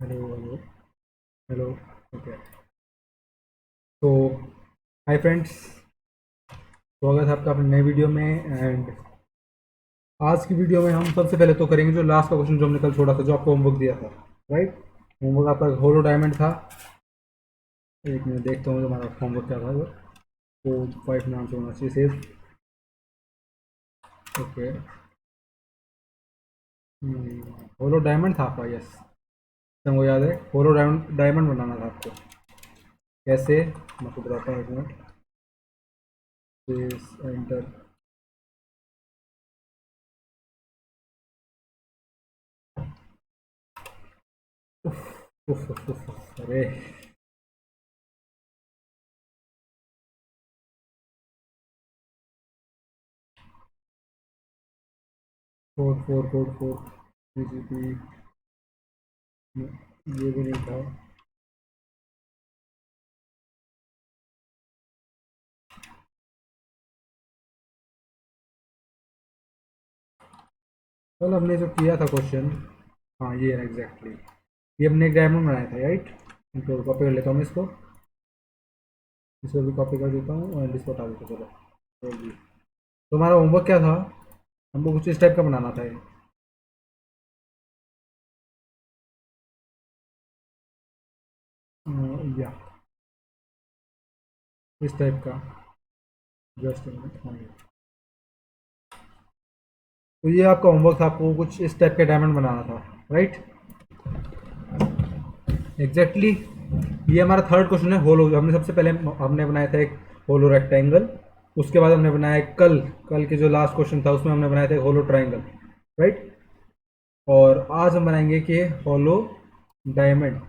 Hello hello hello. Okay. तो hi friends, स्वागत है आपका अपने नए वीडियो में। एंड आज की वीडियो में हम सबसे पहले तो करेंगे जो लास्ट का क्वेश्चन जो हमने कल छोड़ा था, जो आपको होमवर्क दिया था। राइट। होमवर्क आपका होलो डायमंड था। एक मिनट देखता हूँ जो हमारा होमवर्क क्या था। वो 4 5 नाम से होना चाहिए सेव। ओके। होलो डायमंड था आपका, यस। हमको याद है, होलो डायमंड डायमंड बनाना था आपको। कैसे, मैं आपको बताता हूँ, एक मिनट। Space enter. अरे 4444 जीजीपी, ये भी नहीं था। कल हमने जो किया था क्वेश्चन, हाँ ये है एग्जैक्टली। ये हमने एक डायमंड बनाया था, राइट। इनको कॉपी कर लेता हूँ मैं इसको। इसको भी कॉपी कर देता हूँ और इसको हटा देता हूँ। चलो तो जी, तो हमारा होमवर्क क्या था। हमको कुछ इस टाइप का बनाना था ये। या इस टाइप का। जस्ट हाँ ये। तो ये आपका होमवर्क था, आपको कुछ इस टाइप का डायमंड बनाना था, राइट। एग्जैक्टली ये हमारा थर्ड क्वेश्चन है। होलो, हमने सबसे पहले हमने बनाया था एक होलो रेक्टेंगल। उसके बाद हमने बनाया कल कल के जो लास्ट क्वेश्चन था उसमें हमने बनाया था एक होलो ट्राइंगल, राइट। और आज हम बनाएंगे कि होलो डायमंड।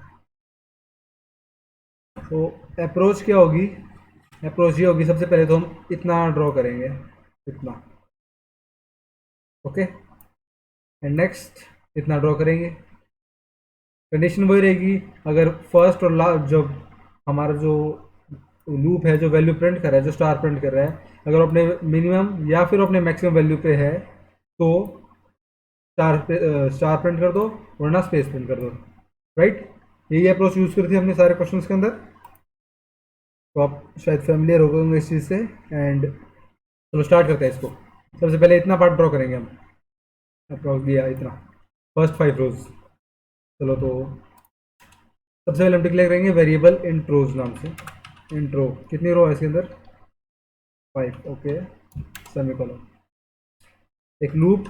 तो अप्रोच क्या होगी। अप्रोच ये होगी, सबसे पहले तो हम इतना ड्रॉ करेंगे, इतना। ओके। एंड नेक्स्ट इतना ड्रॉ करेंगे। कंडीशन वही रहेगी, अगर फर्स्ट और लास्ट जब हमारा जो लूप है, जो वैल्यू प्रिंट कर रहा है, जो स्टार प्रिंट कर रहा है, अगर अपने मिनिमम या फिर अपने मैक्सिमम वैल्यू पे है तो स्टार प्रिंट कर दो, वरना स्पेस प्रिंट कर दो, राइट। यही अप्रोच यूज़ करी थी हमने सारे क्वेश्चन के अंदर। तो आप शायद फेमिलियर हो गए होंगे इस चीज़ से। एंड चलो स्टार्ट करते हैं इसको। सबसे पहले इतना पार्ट ड्रॉ करेंगे हम। अप्रोच दिया इतना, फर्स्ट 5 रोज। चलो तो सबसे पहले हम डिक्लेयर करेंगे वेरिएबल इंट्रोज नाम से। इंट्रो कितनी रो है इसके अंदर, 5। ओके। सेमीकोलन। एक लूप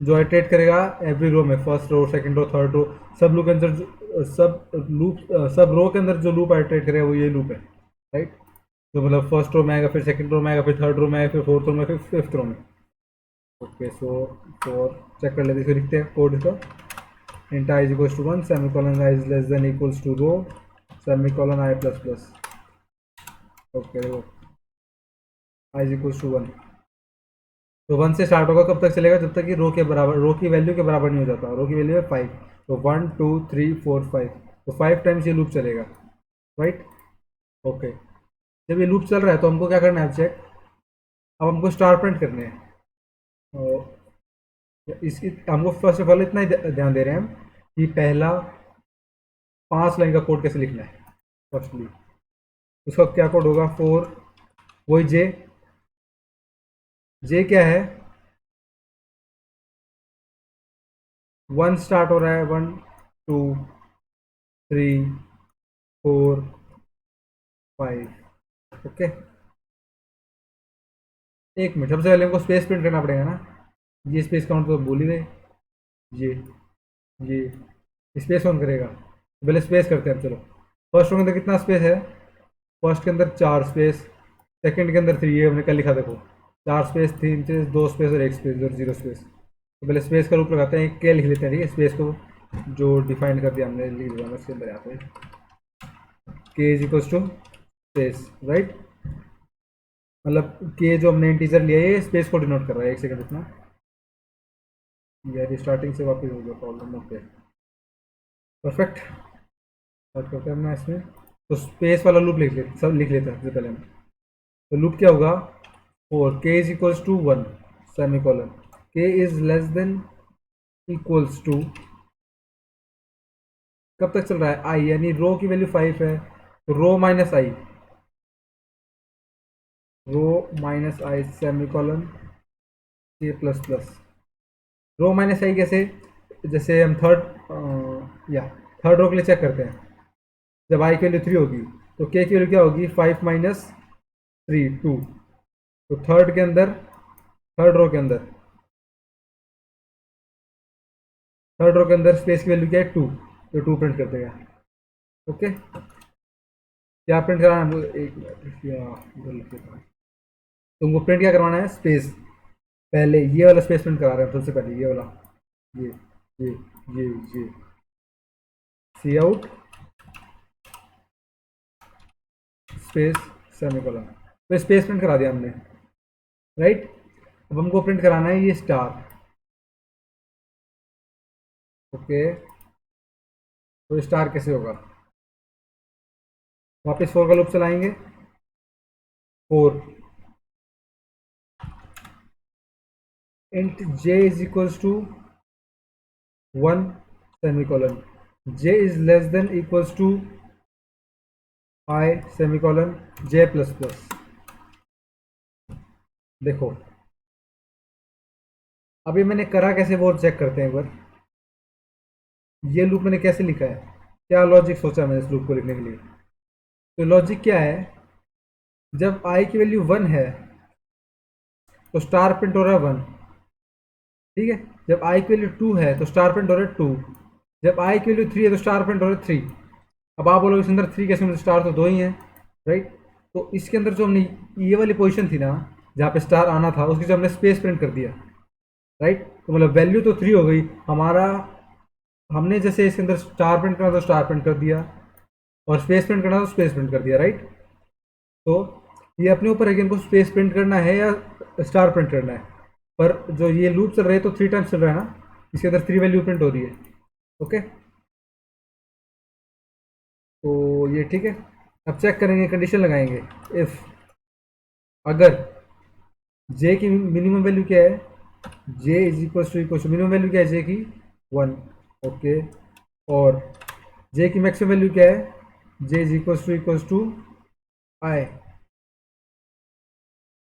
जो इटरेट करेगा एवरी रो में, first row, second row, third row, सब लूप के अंदर सब लूप, सब रो के अंदर जो लूप इटरेट करेगा वो ये लूप है, राइट। तो मतलब फर्स्ट रो में आएगा, फिर सेकंड रो में आएगा, फिर थर्ड रो में आएगा, फिर फोर्थ रो में, फिर फिफ्थ रो में। ओके। सो फॉर चेक कर लेते हैं, इसको लिखते हैं कोड इसका। Int i is equals to 1, semicolon i is less than equals to row, semicolon i plus plus. Okay देखो, आई इज इक्वल्स टू 1। तो 1 से स्टार्ट होगा, कब तक चलेगा, जब तक कि रो के बराबर, रो की वैल्यू के बराबर नहीं हो जाता। रो की वैल्यू है 5। तो 1 2 3 4 5, तो 5 टाइम्स ये लूप चलेगा, राइट। ओके। जब ये लूप चल रहा है तो हमको क्या करना है, चेक। अब हमको स्टार प्रिंट करने हैं। तो इसकी हमको फर्स्ट ऑफ ऑल इतना ही ध्यान दे रहे हैं हम कि पहला 5 लाइन का कोड कैसे लिखना है। फर्स्टली उसका क्या कोड होगा, 4, वही जे। जे क्या है, 1 स्टार्ट हो रहा है, 1 2 3 4 5। ओके। एक मिनट, सबसे पहले हमको स्पेस प्रिंट करना पड़ेगा ना। ये स्पेस काउंट तो भूल ही गए। ये ये स्पेस कौन करेगा, तो पहले स्पेस करते हैं हम। चलो फर्स्ट के अंदर कितना स्पेस है, फर्स्ट के अंदर 4 स्पेस, सेकंड के अंदर 3 है, हमने कल लिखा देखो। 4 स्पेस, 3 स्पेस, 2 स्पेस और 1 स्पेस और 0 स्पेस। तो पहले स्पेस का रूप लगाते हैं, के लिख लेते हैं, ठीक है। स्पेस को जो डिफाइन कर दिया हमने लिख दिया, इसके अंदर यहाँ पे k is equals to space, right. मतलब के जो हमने इंटीजर लिया है ये स्पेस को डिनोट कर रहा है। एक सेकंड रुकना यार, स्टार्टिंग से वापस हो गया प्रॉब्लम। Okay perfect. स्टार्ट करते हैं अपना इसमें। तो स्पेस वाला लूप लिख लेते, सब लिख लेते हैं सबसे पहले हम। तो लूप क्या होगा, 4 k is equals to 1, semicolon, k is less than equals to कब तक चल रहा है आई, यानी रो की वैल्यू 5 है तो रो minus I, row minus i semi colon के प्लस प्लस। रो माइनस आई कैसे, जैसे हम थर्ड रो के लिए चेक करते हैं, जब आई की वैल्यू 3 होगी तो के की वैल्यू क्या होगी, 5 माइनस 3 2। तो थर्ड रो के अंदर स्पेस की वैल्यू क्या है 2, तो 2 प्रिंट कर देगा। ओके, क्या प्रिंट कराना है, एक मिनट या गलत लिखा है। तुमको प्रिंट क्या करवाना है, स्पेस। पहले ये वाला स्पेस प्रिंट करा रहे हैं, सबसे पहले ये वाला, ये ये ये सी आउट स्पेस सेमीकोलन, तो स्पेस प्रिंट करा दिया हमने, राइट। अब हमको प्रिंट कराना है ये स्टार। ओके, तो स्टार कैसे होगा, वापस फोर का लूप चलाएंगे, 4 int j is equals to 1 semicolon, j is less than equals to i semicolon j plus plus. देखो अभी मैंने करा कैसे, वो चेक करते हैं एक बार। ये लूप मैंने कैसे लिखा है, क्या लॉजिक सोचा मैंने इस लूप को लिखने के लिए। तो लॉजिक क्या है, जब आई की वैल्यू 1 है तो स्टार प्रिंट हो रहा है 1, ठीक है। जब आई की वैल्यू 2 है तो स्टार प्रिंट हो रहा है 2। जब आई की वैल्यू 3 है तो स्टार प्रिंट हो रहा है 3। अब आप बोलोगे इसके अंदर 3 कैसे, मतलब स्टार तो 2 ही है, राइट। तो इसके अंदर जो हमने ये वाली पोजीशन थी ना जहाँ पे स्टार आना था, उसकी जो हमने स्पेस प्रिंट कर दिया, राइट। तो मतलब वैल्यू तो 3 हो गई हमारा, हमने जैसे इसके अंदर स्टार प्रिंट करना तो स्टार प्रिंट कर दिया, और स्पेस प्रिंट करना तो स्पेस प्रिंट कर दिया, राइट। तो ये अपने ऊपर है कि इनको स्पेस प्रिंट करना है या स्टार प्रिंट करना है। पर जो ये लूप चल रहा है तो 3 टाइम्स चल रहा है ना, इसके अंदर 3 वैल्यू प्रिंट हो रही है। ओके, तो ये ठीक है। अब चेक करेंगे, कंडीशन लगाएंगे, इफ अगर जे की मिनिमम वैल्यू क्या है, J is equal to minimum value क्या है जे की 1। ओके, और जे की मैक्सिमम वैल्यू क्या है, जे इज इक्वल टू आई।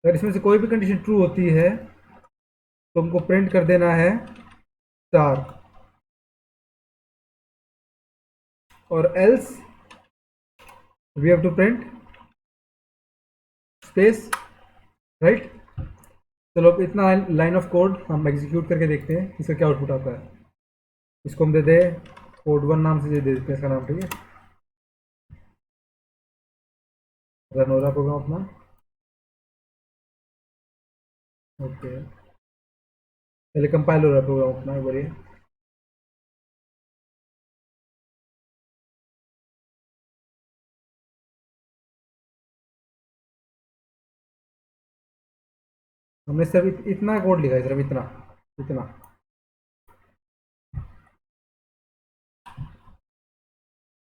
अगर इसमें से कोई भी कंडीशन ट्रू होती है तो हमको प्रिंट कर देना है स्टार, और else we have to print space, right. चलो अब इतना लाइन ऑफ कोड हम एग्जीक्यूट करके देखते हैं इसका क्या आउटपुट आता है। इसको हम दे दे कोड 1 नाम से दे देते हैं इसका नाम, ठीक है। रन हो रहा प्रोग्राम अपना। ओके, पहले कंपाइल हो रहा प्रोग्राम अपना, एक बार ये। हमने सिर्फ इतना कोड लिखा है, सिर्फ इतना इतना।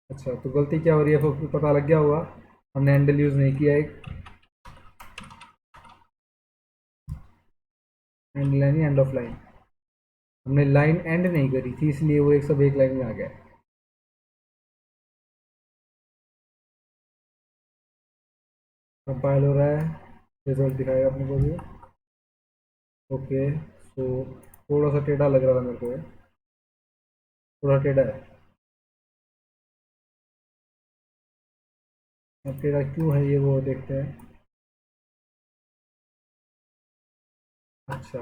अच्छा, तो गलती क्या हो रही है फिर पता लग गया होगा, हमने हैंडल यूज़ नहीं किया, एक हैंडल यानी एंड ऑफ लाइन, हमने लाइन एंड नहीं करी थी इसलिए वो एक सब एक लाइन में आ गया। कंपाइल हो रहा है, रिजल्ट दिखाएगा अपने को भी। ओके, सो थोड़ा सा टेढ़ा लग रहा था मेरे को ये, थोड़ा टेढ़ा है। अब टेढ़ा क्यों है ये वो देखते हैं। अच्छा,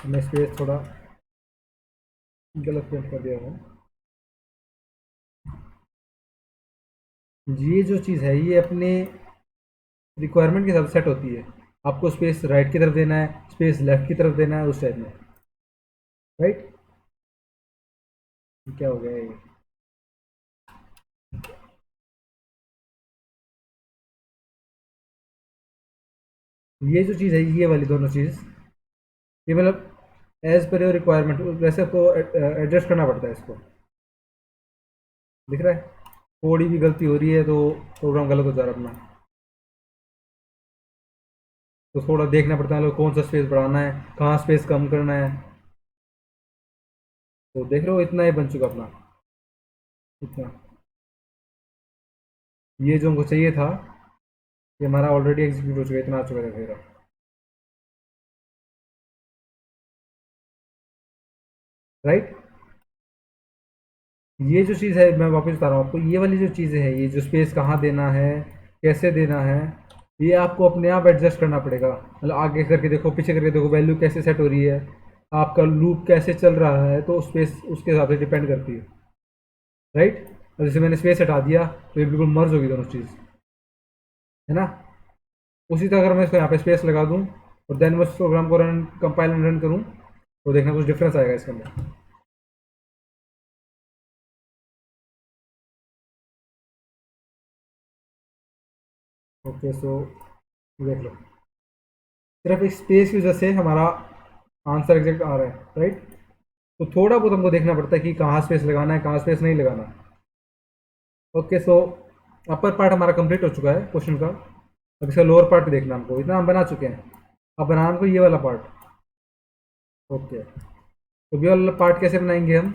हमने स्पेस थोड़ा गलत प्रिंट कर दिया है। ये जो चीज़ है ये अपने रिक्वायरमेंट के हिसाब से सेट होती है, आपको स्पेस राइट की तरफ देना है, स्पेस लेफ्ट की तरफ देना है, उस टाइप में, राइट। क्या हो गया ये, ये जो चीज़ है ये वाली दोनों चीज़, ये मतलब एज पर योर रिक्वायरमेंट वैसे आपको एडजस्ट करना पड़ता है इसको। दिख रहा है, थोड़ी भी गलती हो रही है तो प्रोग्राम गलत हो जा रहा है अपना। तो थोड़ा देखना पड़ता है लोग कौन सा स्पेस बढ़ाना है, कहाँ स्पेस कम करना है। तो देख रहे हो इतना ही बन चुका अपना, इतना। ये जो हमको चाहिए था ये हमारा ऑलरेडी एग्जीक्यूट हो चुका है, इतना आ चुका है मेरा। राइट। ये जो चीज़ है मैं वापस बता रहा हूँ आपको, ये वाली जो चीज़ें हैं, ये जो स्पेस कहाँ देना है, कैसे देना है, ये आपको अपने आप एडजस्ट करना पड़ेगा। मतलब आगे करके देखो, पीछे करके देखो, वैल्यू कैसे सेट हो रही है, आपका लूप कैसे चल रहा है, तो स्पेस उसके हिसाब से डिपेंड करती है। राइट। और जैसे मैंने स्पेस हटा दिया तो ये बिल्कुल मर्ज होगी दोनों चीज़, है ना। उसी तरह अगर मैं इसको यहाँ पे स्पेस लगा दूँ और देन मैं उस प्रोग्राम को रन कंपाइल एंड रन करूँ, तो देखना कुछ डिफरेंस आएगा इसके अंदर। ओके, सो देख लो, सिर्फ एक स्पेस की वजह से हमारा आंसर एग्जैक्ट आ रहा है। राइट। तो थोड़ा बहुत हमको देखना पड़ता है कि कहाँ स्पेस लगाना है, कहाँ स्पेस नहीं लगाना। ओके, सो अपर पार्ट हमारा कंप्लीट हो चुका है क्वेश्चन का। अब इसका लोअर पार्ट देखना हमको, इतना हम बना चुके हैं। अब बनाना हमको ये वाला पार्ट। ओके, तो ये वाला पार्ट कैसे बनाएंगे हम?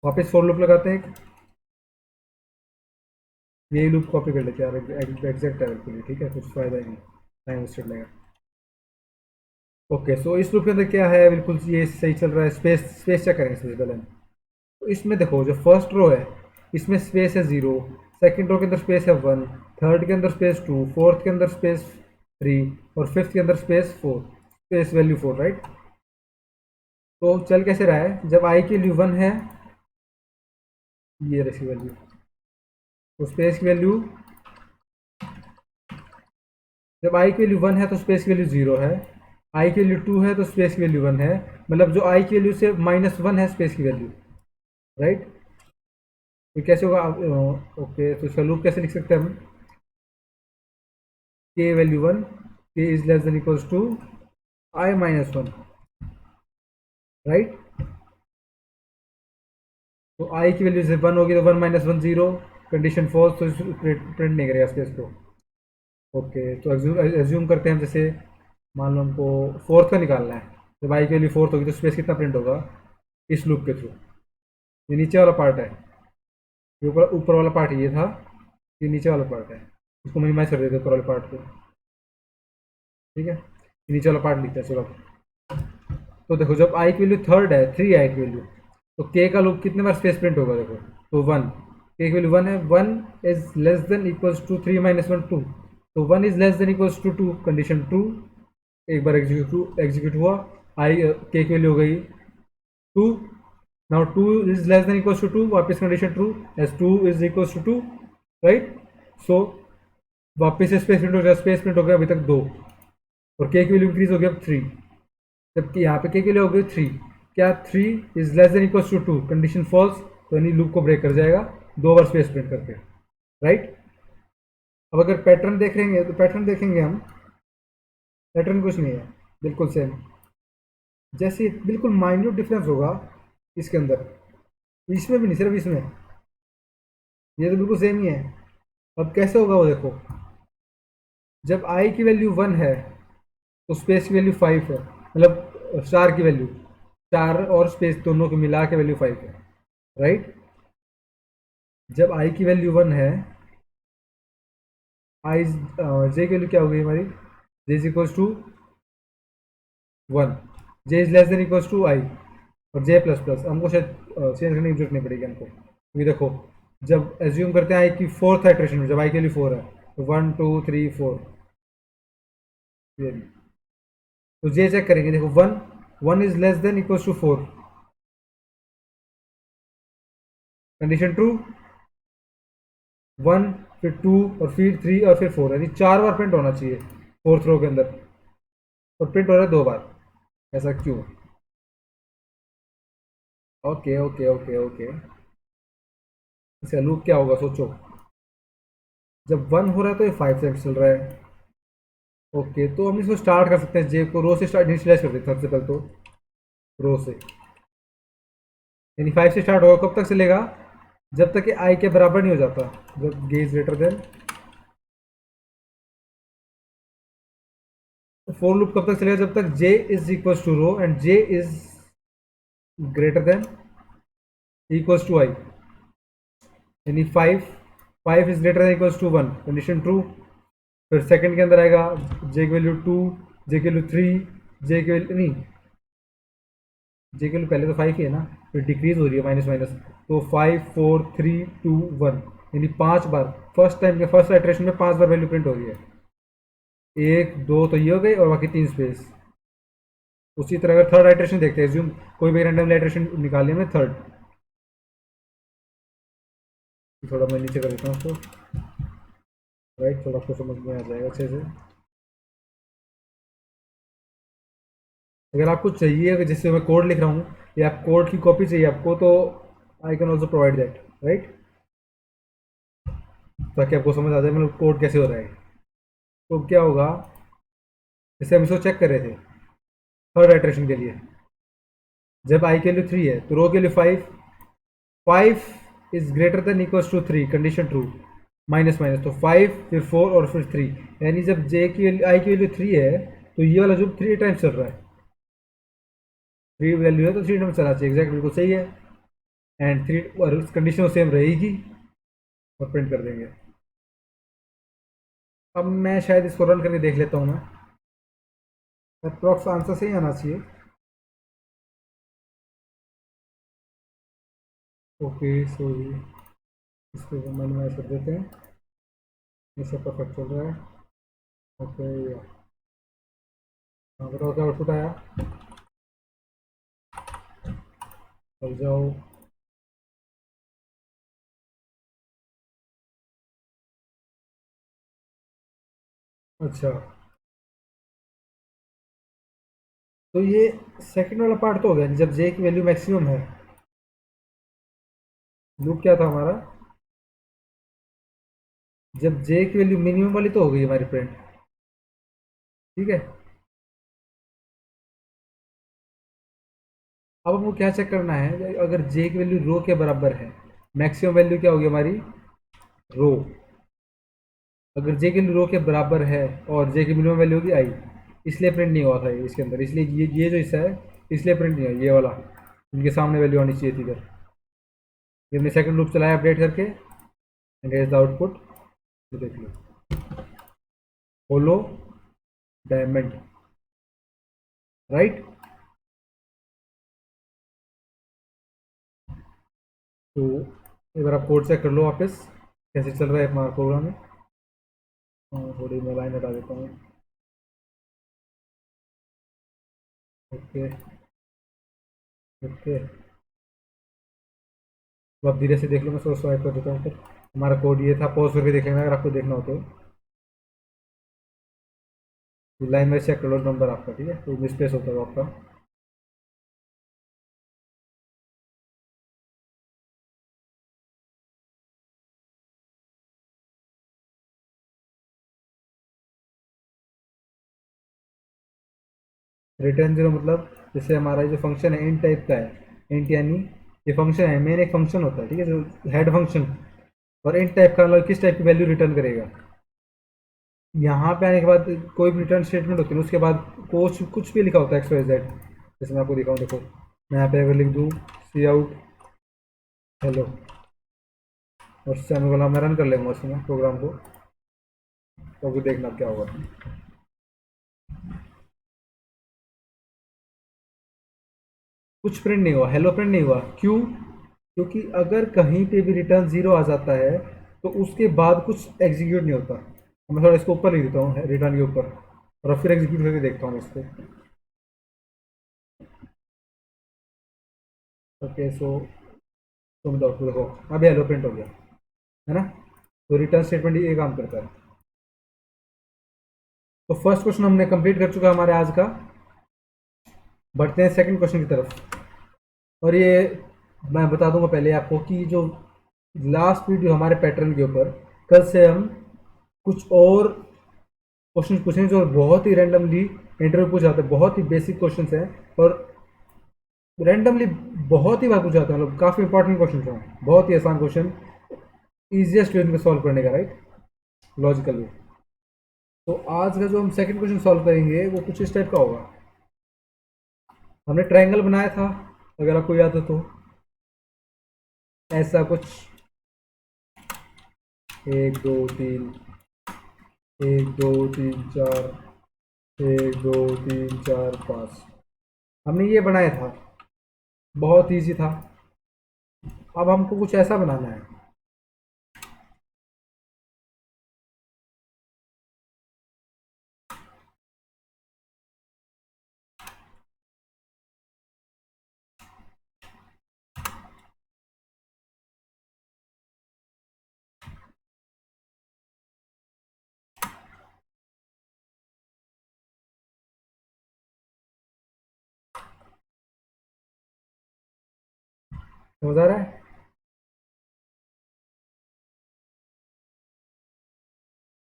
वापस फोर लूप लगाते हैं, यही लूप कॉपी कर लेते हैं यार, एग्जैक्ट है बिल्कुल ही, ठीक है, कुछ फायदा ही नहीं टाइम वेस्ट करने का। ओके, सो इस लूप के अंदर क्या है, बिल्कुल ये सही चल रहा है। स्पेस स्पेस चेक करेंगे सबसे पहले हम। तो इसमें देखो जो फर्स्ट रो है, इसमें स्पेस है 0, सेकंड रो के अंदर स्पेस है 1, थर्ड के अंदर स्पेस 2, फोर्थ के अंदर स्पेस 3 और फिफ्थ के अंदर स्पेस 4, स्पेस वैल्यू 4। राइट। तो चल कैसे रहा है, जब आई की वैल्यू 1 है, ये रही वैल्यू, तो स्पेस की वैल्यू, जब आई की वैल्यू 1 है तो स्पेस की वैल्यू 0 है, आई की वैल्यू 2 है तो स्पेस की वैल्यू 1 है, मतलब जो आई की वैल्यू से -1 है स्पेस की वैल्यू। राइट। तो कैसे होगा? ओके, तो इसका लूप कैसे लिख सकते हैं हम? के value 1, k is less than equals to i-1। Right. तो आई की वैल्यू से 1 होगी तो 1 - 1 0, कंडीशन फॉल्स, तो प्रिंट नहीं करेगा स्पेस को। ओके, तो एज्यूम करते हैं, जैसे मान लो हमको फोर्थ का निकालना है, जब आई की वैल्यू फोर्थ होगी तो स्पेस कितना प्रिंट होगा इस लूप के थ्रू? ये नीचे वाला पार्ट है, ये ऊपर ऊपर वाला पार्ट ये था, ये नीचे वाला पार्ट है। इसको मिनिमाइज कर देते ऊपर वाले पार्ट को, ठीक है। ये नीचे वाला पार्ट लिखते हैं चलो। तो देखो जब आई की वैल्यू थर्ड है, 3 आई की वैल्यू, तो के का लूप कितने बार स्पेस प्रिंट होगा? देखो, तो 1, के की वैल्यू 1 है, 1 is less than equals to 3 - 1 2, तो 1 is less than equals to 2, condition 2 एक बार एग्जीक्यूट हुआ, आई के की वैल्यू हो गई 2। Now 2 is less than equals to 2, वापस condition true, as 2 is equals to 2। Right. So वापस से स्पेस प्रिंट हो गया, स्पेस प्रिंट हो गया अभी तक 2, और के की वैल्यू इंक्रीज हो गया अब 3, जबकि यहाँ पे के के लिए हो गई 3। क्या 3 is less than equals to 2, condition false, तो यानी लूप को ब्रेक कर जाएगा 2 बार स्पेस प्रिंट करके। राइट। अब अगर पैटर्न देखेंगे तो पैटर्न देखेंगे हम, पैटर्न कुछ नहीं है, बिल्कुल सेम, जैसे बिल्कुल माइन्यूट डिफरेंस होगा इसके अंदर, इसमें भी नहीं, सिर्फ इसमें, ये तो बिल्कुल सेम ही है। अब कैसे होगा वो देखो, जब आई की वैल्यू 1 है तो स्पेस की वैल्यू 5 है, मतलब स्टार की वैल्यू, स्टार और स्पेस दोनों को मिला के वैल्यू 5 है। राइट। जब आई की वैल्यू 1 है, आई जे की वैल्यू क्या हो गई हमारी, J is equals to 1, J is less than equals to I, और जे प्लस प्लस हमको शायद चेंज करने की जरूरत नहीं पड़ेगी हमको, क्योंकि देखो जब एज्यूम करते हैं आई की फोर्थ आइट्रेशन में, जब आई के लिए 4 है, तो 1 2 3 4, ये तो जे चेक करेंगे, देखो 1 is less than equals to 4, condition true, 1 फिर 2 और फिर 3 और फिर 4, यानी 4 बार प्रिंट होना चाहिए फोर्थ रो के अंदर, और प्रिंट हो रहा है 2 बार, ऐसा क्यों? ओके ओके ओके ओके, इसका लूप क्या होगा सोचो, जब 1 हो रहा है तो ये 5 से चल रहा है। ओके, तो हम इसको स्टार्ट कर सकते हैं, जे को रो से स्टार्ट इनिशियलाइज कर देते हैं सबसे पहले, तो रो से, यानी 5 से स्टार्ट होगा, कब तक चलेगा? जब तक कि आई के बराबर नहीं हो जाता, जब J is greater than for loop कब तक चलेगा? जब तक J is equal to row and J is greater than equal to I, यानी 5 is greater than equal to 1, condition true. फिर सेकंड के अंदर आएगा जे की वैल्यू 2, जे की वैल्यू 3, जे की वैल्यू नहीं, जे की वैल्यू पहले तो 5 ही है ना, फिर डिक्रीज हो रही है माइनस माइनस, तो 5 4 3 2 1, यानी 5 बार फर्स्ट टाइम के फर्स्ट आइटरेशन में 5 बार वैल्यू प्रिंट हो रही है। 1 2 तो ये हो गई और बाकी 3 स्पेस। उसी तरह अगर थर्ड आइटरेशन देखते हैं, एज्यूम कोई भी रैंडम आइटरेशन निकालिए हमने थर्ड, थोड़ा मैं नीचे कर देता हूँ उसको, राइट, थोड़ा आपको समझ में आ जाएगा अच्छे से। अगर आपको चाहिए, अगर जैसे मैं कोड लिख रहा हूँ या आप कोड की कॉपी चाहिए आपको, तो I can also provide that, right, ताकि आपको समझ आ जाए मतलब कोड कैसे हो रहा है। तो क्या होगा, जैसे हम इसको चेक कर रहे थे थर्ड आइटरेशन के लिए, जब आई के वैल्यू 3 है तो रो के लिए 5 is greater than equals to 3, condition true, minus minus, तो 5 फिर 4 और फिर 3, यानी जब जे की आई की वैल्यू 3 है तो ये वाला जो 3 टाइम्स चल रहा है, 3 वैल्यू है तो 3 टाइम्स चला चाहिए, एग्जैक्ट बिल्कुल सही है। एंड 3 और कंडीशन सेम रहेगी और प्रिंट कर देंगे। अब मैं शायद इसको रन करके देख लेता हूँ, मैं अप्रॉक्स आंसर सही आना चाहिए। ओके सो इसको मिनिमाइज कर देते हैं, ये सब परफेक्ट चल रहा है। ओके, हाँ बताओ क्या आउटपुट आया, चल जाओ। अच्छा, तो ये सेकंड वाला पार्ट तो हो गया, जब जे की वैल्यू मैक्सिमम है, लूप क्या था हमारा, जब जे की वैल्यू मिनिमम वाली तो हो गई हमारी प्रिंट, ठीक है। अब हमको क्या चेक करना है, अगर जे की वैल्यू रो के बराबर है, मैक्सिमम वैल्यू क्या होगी हमारी, रो, अगर जे की वैल्यू रो के बराबर है और जे की मिनिमम वैल्यू होगी आई, इसलिए प्रिंट नहीं हुआ था ये इसके अंदर, इसलिए ये जो हिस्सा है इसलिए प्रिंट नहीं हुआ, ये वाला इनके सामने वैल्यू आनी चाहिए थी इधर। ये हमने सेकंड लूप चलाया अपडेट करके, and here is the output, देख लो, होलो डायमंड, राइट। तो एक बार आप कोड चेक कर लो वापस कैसे चल रहा है हमारा प्रोग्राम में। थोड़ी मैं लाइन हटा देता हूँ। ओके ओके, तो आप धीरे से देख लो, मैं सोच स्वाइप कर देता हूँ। फिर हमारा कोड ये था, पॉज करके देख लेना अगर आपको देखना हो तो, लाइन में चेक कर लो नंबर आपका, ठीक है, कोई मिसप्लेस होता है आपका। रिटर्न जीरो मतलब, जैसे हमारा जो फंक्शन है इंट टाइप का है, इंट यानी ये फंक्शन है, मेन एक फंक्शन होता है, ठीक है, जो हेड फंक्शन, और इंट टाइप का मतलब किस टाइप की वैल्यू रिटर्न करेगा। यहाँ पे आने के बाद कोई भी रिटर्न स्टेटमेंट होती है उसके बाद कुछ भी लिखा होता है एक्स वाई जेड, जैसे मैं आपको दिखाऊँ, देखो मैं यहाँ पे अगर लिख दूँ सी आउट हेलो, और सेमीकोलन मैं रन कर लेंगे उसमें प्रोग्राम को, तो अभी देखना क्या होगा। कुछ प्रिंट नहीं हुआ, हेलो प्रिंट नहीं हुआ, क्यों? क्योंकि अगर कहीं पे भी रिटर्न जीरो आ जाता है तो उसके बाद कुछ एग्जीक्यूट नहीं होता। मैं थोड़ा इसको ऊपर लिख देता हूँ रिटर्न के ऊपर, और फिर एग्जीक्यूट करके देखता हूँ इसको। ओके सो तुम देखो, अभी हेलो प्रिंट हो गया है ना, तो रिटर्न स्टेटमेंट ये काम करता है। तो फर्स्ट क्वेश्चन हमने कंप्लीट कर चुका है हमारे आज का, बढ़ते हैं सेकंड क्वेश्चन की तरफ। और ये मैं बता दूंगा पहले आपको कि जो लास्ट वीडियो हमारे पैटर्न के ऊपर, कल से हम कुछ और क्वेश्चन पूछेंगे जो बहुत ही रैंडमली इंटरव्यू पूछ जाते हैं, बहुत ही बेसिक क्वेश्चन हैं, और रैंडमली बहुत ही बार पूछा जाता है, मतलब काफ़ी इंपॉर्टेंट क्वेश्चन हैं, बहुत ही आसान क्वेश्चन, ईजिएस्ट वे में सॉल्व करने का, राइट, लॉजिकल वे। तो आज का जो हम सेकंड क्वेश्चन सॉल्व करेंगे वो कुछ इस टाइप का होगा। हमने ट्रायंगल बनाया था, अगर आपको याद हो तो, ऐसा कुछ 1 2 3, 1 2 3 4, 1 2 3 4 5, हमने ये बनाया था, बहुत इजी था। अब हमको कुछ ऐसा बनाना है। समझ आ रहा है?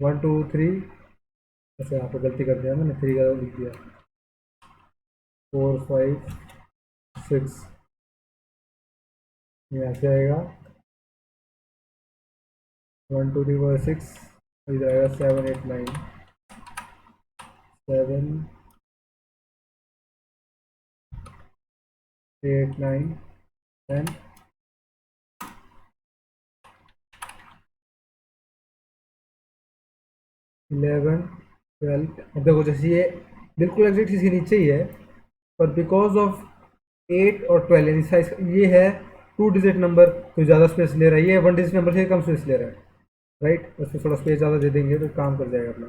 1 2 3, अच्छा यहाँ पे गलती कर दिया मैंने, 3 का लिख दिया। 4 5 6, यहाँ से आएगा 1 2 3 4 6, इधर आएगा 7 8 9, 7 8 9 10, 11 12। अब देखो जैसे ये बिल्कुल एग्जैक्ट इसके नीचे ही है, पर बिकॉज ऑफ 8 और 12 यानी साइज ये है 2 डिजिट नंबर, तो ज़्यादा स्पेस ले रहा है, ये 1 डिजिट नंबर से कम स्पेस ले रहा है, राइट। उसमें थोड़ा स्पेस ज़्यादा दे देंगे तो काम कर जाएगा अपना।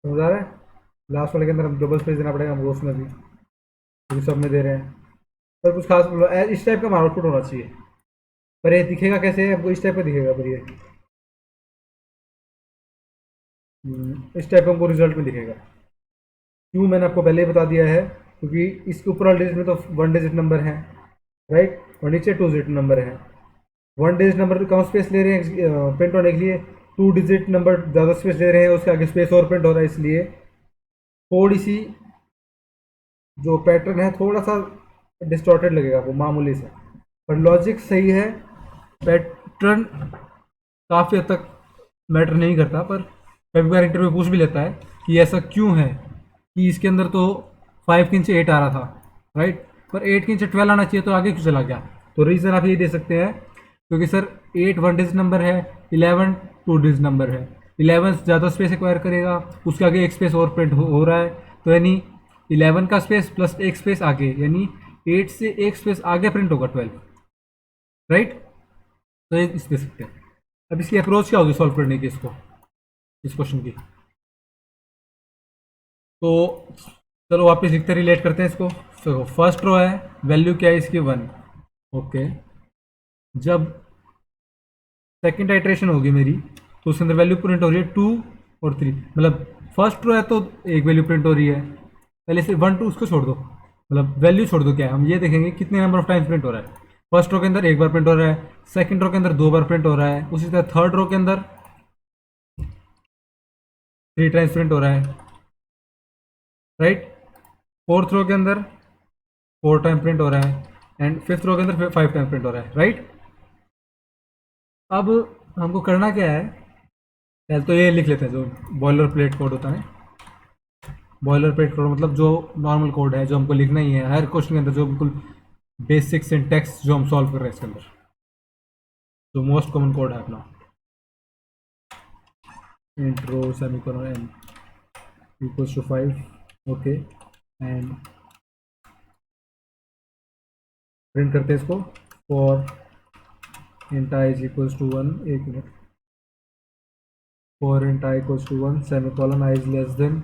समझ आ रहा है? लास्ट वाले के अंदर हम डबल स्पेस देना पड़ेगा हमको, उसमें भी, क्योंकि सब में दे रहे हैं। पर कुछ खास इस टाइप का आउटपुट होना चाहिए। पर ये दिखेगा कैसे आपको? इस टाइप का दिखेगा, पर ये इस टाइप का हमको रिजल्ट में दिखेगा। क्यों, मैंने आपको पहले ही बता दिया है, क्योंकि इसके ऊपर वाले डिजिट में तो 1 डिजिट नंबर है, राइट, और नीचे 2 डिजिट नंबर है। 1 डिजिट नंबर कम स्पेस ले रहे हैं प्रिंट होने के लिए, 2 डिजिट नंबर ज़्यादा स्पेस ले रहे हैं, उसके आगे स्पेस और प्रिंट हो रहा है, इसलिए थोड़ी सी जो पैटर्न है थोड़ा सा डिस्टॉर्टेड लगेगा वो, मामूली से। पर लॉजिक सही है, पैटर्न काफ़ी हद तक मैटर नहीं करता। पर कभी बार इंटरव्यू पूछ भी लेता है कि ऐसा क्यों है कि इसके अंदर तो 5 के नीचे 8 आ रहा था, राइट, पर 8 के नीचे 12 आना चाहिए, तो आगे क्यों चला गया? तो रीज़न आप ये दे सकते हैं, क्योंकि सर 8 1 डिजिट नंबर है, 11 2 डिजिट नंबर है, 11 ज़्यादा स्पेस एक्वायर करेगा, उसके आगे एक स्पेस और प्रिंट हो रहा है, तो यानी 11 का स्पेस प्लस एक स्पेस आगे, यानी 8 से एक स्पेस आगे प्रिंट होगा 12, राइट। तो ये इस दे सकते हैं। अब इसकी अप्रोच क्या होगी सॉल्व करने की, इसको, इस क्वेश्चन की? तो चलो वापस लिखते रिलेट करते हैं इसको। तो फर्स्ट रो है, वैल्यू क्या है इसकी? 1। ओके, जब सेकंड आइट्रेशन होगी मेरी, तो उसके अंदर वैल्यू प्रिंट हो रही है 2 और 3, मतलब फर्स्ट रो है तो एक वैल्यू प्रिंट हो रही है। पहले से 1 2 उसको छोड़ दो, मतलब वैल्यू छोड़ दो, क्या है, हम ये देखेंगे कितने नंबर ऑफ टाइम्स प्रिंट हो रहा है। फर्स्ट रो के अंदर एक बार प्रिंट हो रहा है, सेकंड रो के अंदर 2 बार प्रिंट हो रहा है, उसी तरह थर्ड रो के अंदर 3 टाइम्स प्रिंट हो रहा है, राइट। फोर्थ रो के अंदर 4 टाइम प्रिंट हो रहा है, एंड फिफ्थ रो के अंदर 5 टाइम प्रिंट हो रहा है, राइट। अब हमको करना क्या है, पहले तो ये लिख लेते हैं जो बॉयलर प्लेट कोड होता है। बॉयलर प्लेट कोड मतलब जो नॉर्मल कोड है, जो हमको लिखना ही है हर क्वेश्चन के अंदर, जो बिल्कुल बेसिक सिंटैक्स जो हम सॉल्व कर रहे हैं इसके अंदर, जो मोस्ट कॉमन कोड है अपना। Int row semicolon n equals to 5, okay, and print करते हैं इसको। For int i is equals to 1, एक मिनट, for int i equals to 1 semicolon I is less than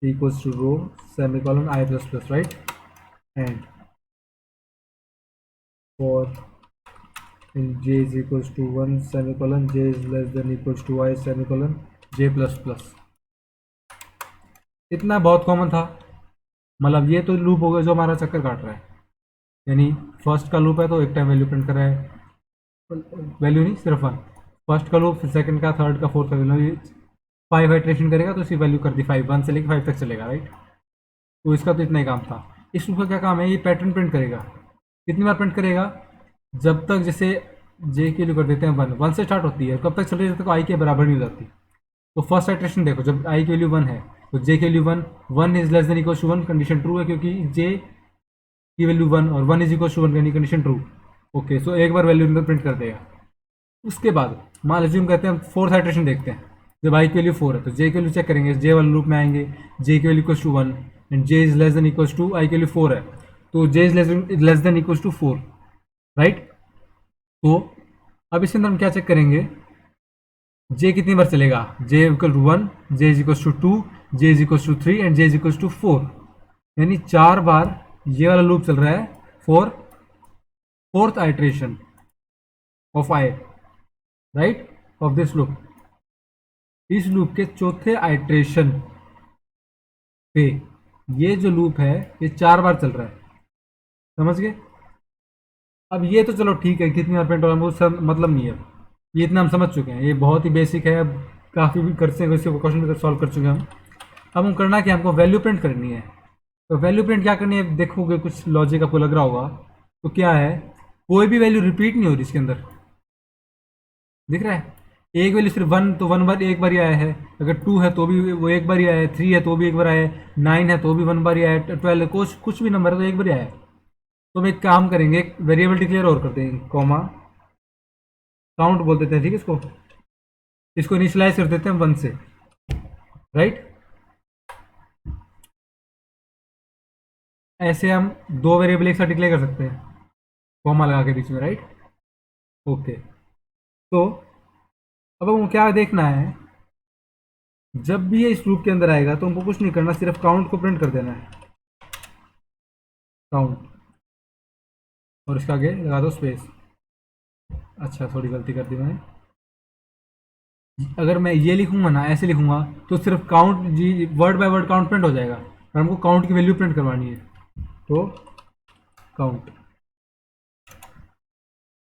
equals to row semicolon I plus plus, right, and for int j is equals to 1 semicolon j is less than equals to I semicolon j plus plus। इतना बहुत common था, मतलब ये तो loop हो गया जो हमारा चक्कर काट रहा है, यानी फर्स्ट का लूप है तो एक टाइम वैल्यू प्रिंट कर रहा है, वैल्यू नहीं सिर्फ 1, फर्स्ट का लूप, फिर सेकंड का, थर्ड का, फोर्थ का, वैल्यू 5 आइट्रेशन करेगा तो इसकी वैल्यू कर दी 5, 1 से लेकर 5 तक चलेगा, राइट। तो इसका तो इतना ही काम था। इस लूप का क्या काम है, ये पैटर्न प्रिंट करेगा। कितनी बार प्रिंट करेगा? जब तक जैसे जे की वैल्यू कर देते हैं 1 से स्टार्ट होती है, कब तक चले जाते तो आई के बराबर नहीं हो जाती। तो फर्स्ट आइट्रेशन देखो, जब आई की वैल्यू 1 है तो जे की value 1 is less than equal to 1, condition true है क्योंकि जे की वैल्यू 1 और 1 इज इक्वल टू 1 यानी कंडीशन ट्रू। ओके, सो एक बार वैल्यू प्रिंट कर देगा। उसके बाद मान लीजिए हम कहते हैं फोर्थ आइट्रेशन देखते हैं, जब आई की वैल्यू 4 है तो जे की वैल्यू चेक करेंगे, जे वाले लूप में आएंगे, जे की value equal to 1 and J is less than equal to I की वैल्यू 4 है, तो J is less than equal to 4, right. तो अब इसके अंदर हम क्या चेक करेंगे, जे कितनी बार चलेगा, J equal to 1, J is equal to 2, J is equal to 3 and J is equal to 4, यानी 4 बार ये वाला लूप चल रहा है for fourth iteration of I, right, of this loop. इस लूप के चौथे आइट्रेशन पे ये जो लूप है ये 4 बार चल रहा है, समझ गए। अब ये तो चलो ठीक है, कितनी बार प्रिंट हो रहा है वो सब मतलब नहीं है, ये इतना हम समझ चुके हैं, ये बहुत ही बेसिक है, अब काफ़ी भी कर से वैसे क्वेश्चन भी सॉल्व कर चुके हैं हम। अब हम करना कि हमको वैल्यू प्रिंट करनी है। तो वैल्यू प्रिंट क्या करनी है, देखोगे कुछ लॉजिक आपको लग रहा होगा, तो क्या है, कोई भी वैल्यू रिपीट नहीं हो रही इसके अंदर, दिख रहा है। एक वैल्यू सिर्फ 1 तो 1 बार एक बार ही आया है, अगर 2 है तो भी वो एक बार ही आया है, 3 है तो भी एक बार आया है, 9 है तो भी 1 बार ही आया है, 12 है, कुछ कुछ भी नंबर है तो एक बार ही आया है। तो हम एक काम करेंगे, एक वेरिएबल डिक्लेयर और करते हैं, कॉमा काउंट बोल देते हैं, ठीक है, इसको इनिशियलाइज कर देते हैं 1 से, राइट। ऐसे हम दो वेरिएबल एक साथ डिक्लेयर कर सकते हैं कॉमा लगा के बीच में, राइट। ओके, तो अब हमको क्या देखना है, जब भी ये इस लूप के अंदर आएगा तो हमको कुछ नहीं करना, सिर्फ काउंट को प्रिंट कर देना है, काउंट, और इसका आगे लगा दो स्पेस। अच्छा, थोड़ी गलती कर दी मैंने, अगर मैं ये लिखूंगा ना, ऐसे लिखूंगा तो सिर्फ काउंट जी word by word count print हो जाएगा, और हमको काउंट की वैल्यू प्रिंट करवानी है, तो काउंट,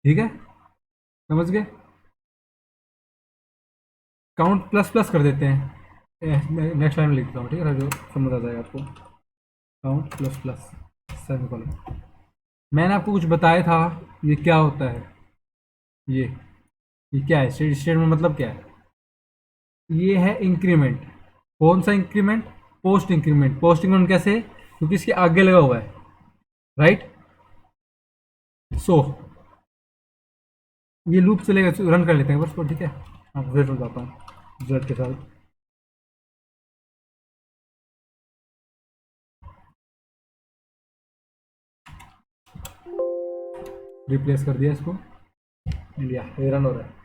ठीक है, समझ गए। काउंट प्लस प्लस कर देते हैं, नेक्स्ट लाइन में लिखता हूँ, ठीक है, जो समझ आ जाएगा आपको, काउंट प्लस प्लस सेमीकोलन। मैंने आपको कुछ बताया था, ये क्या होता है, ये ये क्या है, स्टेट स्टेट में मतलब क्या है, ये है इंक्रीमेंट। कौन सा increment, post increment. Post increment कैसे, क्योंकि इसके आगे लगा हुआ है, राइट। सो ये लूप चलेगा, रन कर लेते हैं बस को, ठीक है, आपको फिर बताता हूँ रिजल्ट के साथ। रिप्लेस कर दिया इसको, इंडिया, ये रन हो रहा है।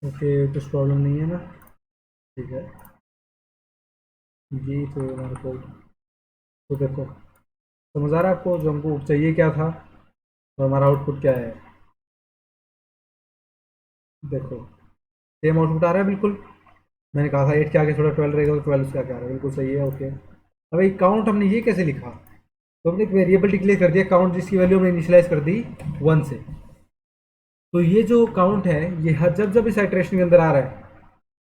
ओके, कुछ प्रॉब्लम नहीं है ना, ठीक है जी। तो हमारे को, तो देखो, समझ आ रहा है आपको जो हमको चाहिए क्या था और हमारा आउटपुट क्या है, देखो सेम आउटपुट आ रहा है बिल्कुल। मैंने कहा था 8 के आगे थोड़ा 12 रहेगा तो 12 उसके आगे आ रहा है, बिल्कुल सही है, ओके। अब एक काउंट हमने ये कैसे लिखा, तो हमने एक वेरिएबल डिक्लेयर कर दिया काउंट, जिसकी वैल्यू हमने इनिशियलाइज कर दी 1 से। तो ये जो काउंट है ये हर जब जब इस आइट्रेशन के अंदर आ रहा है,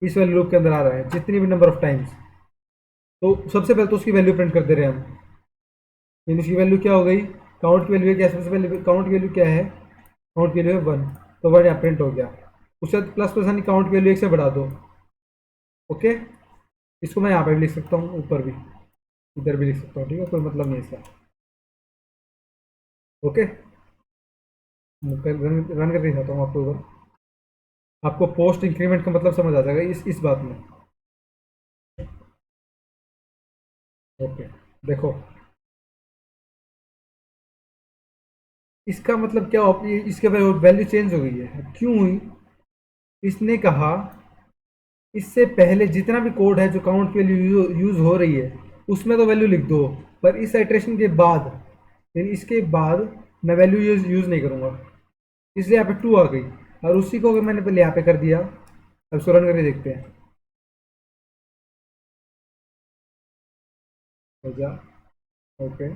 इस वैल्यू लूप के अंदर आ रहा है, जितनी भी नंबर ऑफ टाइम्स, तो सबसे पहले तो उसकी वैल्यू प्रिंट कर दे रहे हैं हम। मीन उसकी वैल्यू क्या हो गई, काउंट की वैल्यू क्या है, सबसे पहले काउंट की वैल्यू क्या है, काउंट की वैल्यू है 1, तो 1 यहाँ प्रिंट हो गया। उसके बाद प्लस प्लस यानी काउंट की वैल्यू 1 से बढ़ा दो, ओके। इसको मैं यहाँ पे भी लिख सकता हूँ, ऊपर भी, इधर भी लिख सकता हूँ, ठीक है, कोई मतलब नहीं इसका, ओके। रन करके दिखाता हूँ आपको ऊपर, आपको पोस्ट इंक्रीमेंट का मतलब समझ आ जाएगा इस बात में, ओके। देखो इसका मतलब क्या इसके वैल्यू चेंज हो गई है, क्यों हुई, इसने कहा इससे पहले जितना भी कोड है जो काउंट के लिए यूज हो रही है उसमें तो वैल्यू लिख दो, पर इस आइट्रेशन के बाद, यानी इसके बाद मैं वैल्यू यूज नहीं करूंगा, इसलिए यहाँ पे 2 आ गई। और उसी को अगर मैंने पहले यहाँ पे कर दिया, अब इसको रन करके देखते हैं, हो जा, ओके।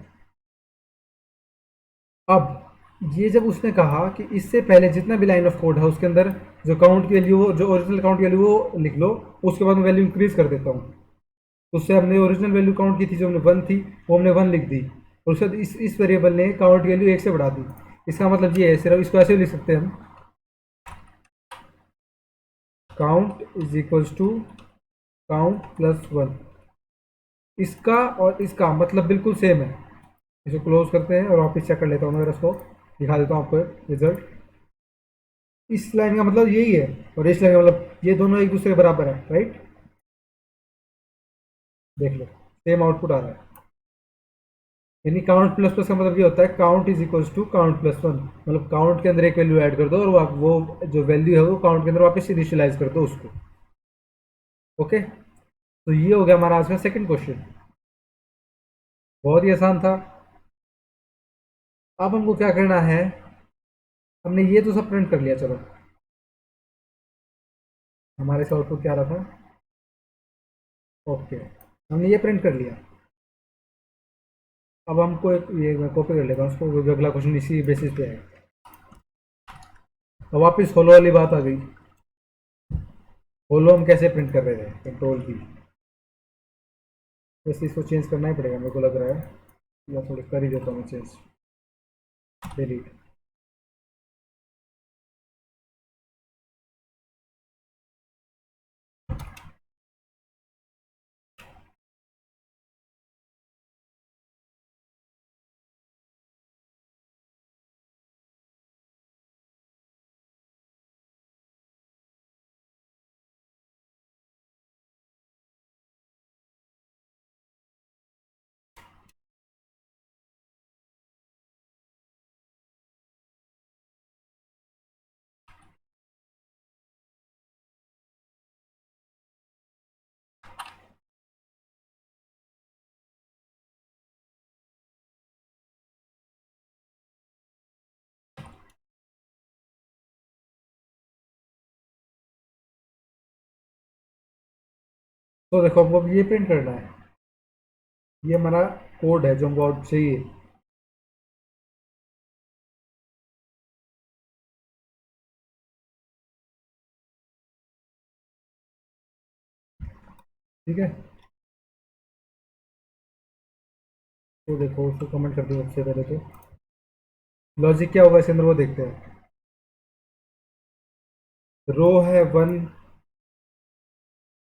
अब ये जब उसने कहा कि इससे पहले जितना भी लाइन ऑफ कोड है उसके अंदर जो काउंट की वैल्यू, जो ओरिजिनल काउंट की वैल्यू वो लिख लो, उसके बाद मैं वैल्यू इंक्रीज कर देता हूँ। तो उससे हमने ओरिजिनल वैल्यू काउंट की थी जो हमने 1 थी, वो हमने 1 लिख दी, और उसके बाद इस वेरिएबल ने काउंट की वैल्यू 1 से बढ़ा दी। इसका मतलब ये है, सिर्फ इसको ऐसे भी लिख सकते हैं हम, count is equals to count plus 1। इसका और इसका मतलब बिल्कुल सेम है। इसको क्लोज करते हैं और वापस चेक कर लेता हूँ मैं, अगर इसको दिखा देता हूँ आपको रिजल्ट। इस लाइन का मतलब यही है, और इस लाइन का मतलब ये दोनों एक दूसरे के बराबर है, राइट। देख लो, सेम आउटपुट आ रहा है। यानी काउंट प्लस प्लस का मतलब ये होता है count is equals to count plus 1, मतलब काउंट के अंदर एक वैल्यू ऐड कर दो और वो जो वैल्यू है वो काउंट के अंदर वापस इनिशियलाइज कर दो उसको। ओके, तो ये हो गया हमारा आज का सेकंड क्वेश्चन। बहुत ही आसान था। अब हमको क्या करना है, हमने ये तो सब प्रिंट कर लिया, चलो हमारे से आउटपुट क्या आ रहा था। ओके, हमने ये प्रिंट कर लिया। अब हमको एक ये मैं कॉपी कर लेता हूँ उसको, क्योंकि अगला क्वेश्चन इसी बेसिस पे है। अब वापस होलो वाली बात आ गई। होलो हम कैसे प्रिंट कर रहे थे, कंट्रोल की। वैसे इसको चेंज करना ही पड़ेगा मेरे को लग रहा है, या थोड़ी कर ही देता हूँ मैं चेंज, डिलीट। तो देखो हमको अब ये प्रिंट करना है, ये हमारा कोड है जो हमको आउट चाहिए। ठीक है, तो देखो उसको कमेंट कर दो सबसे पहले तो। लॉजिक क्या होगा इसके अंदर वो देखते हैं। रो है 1,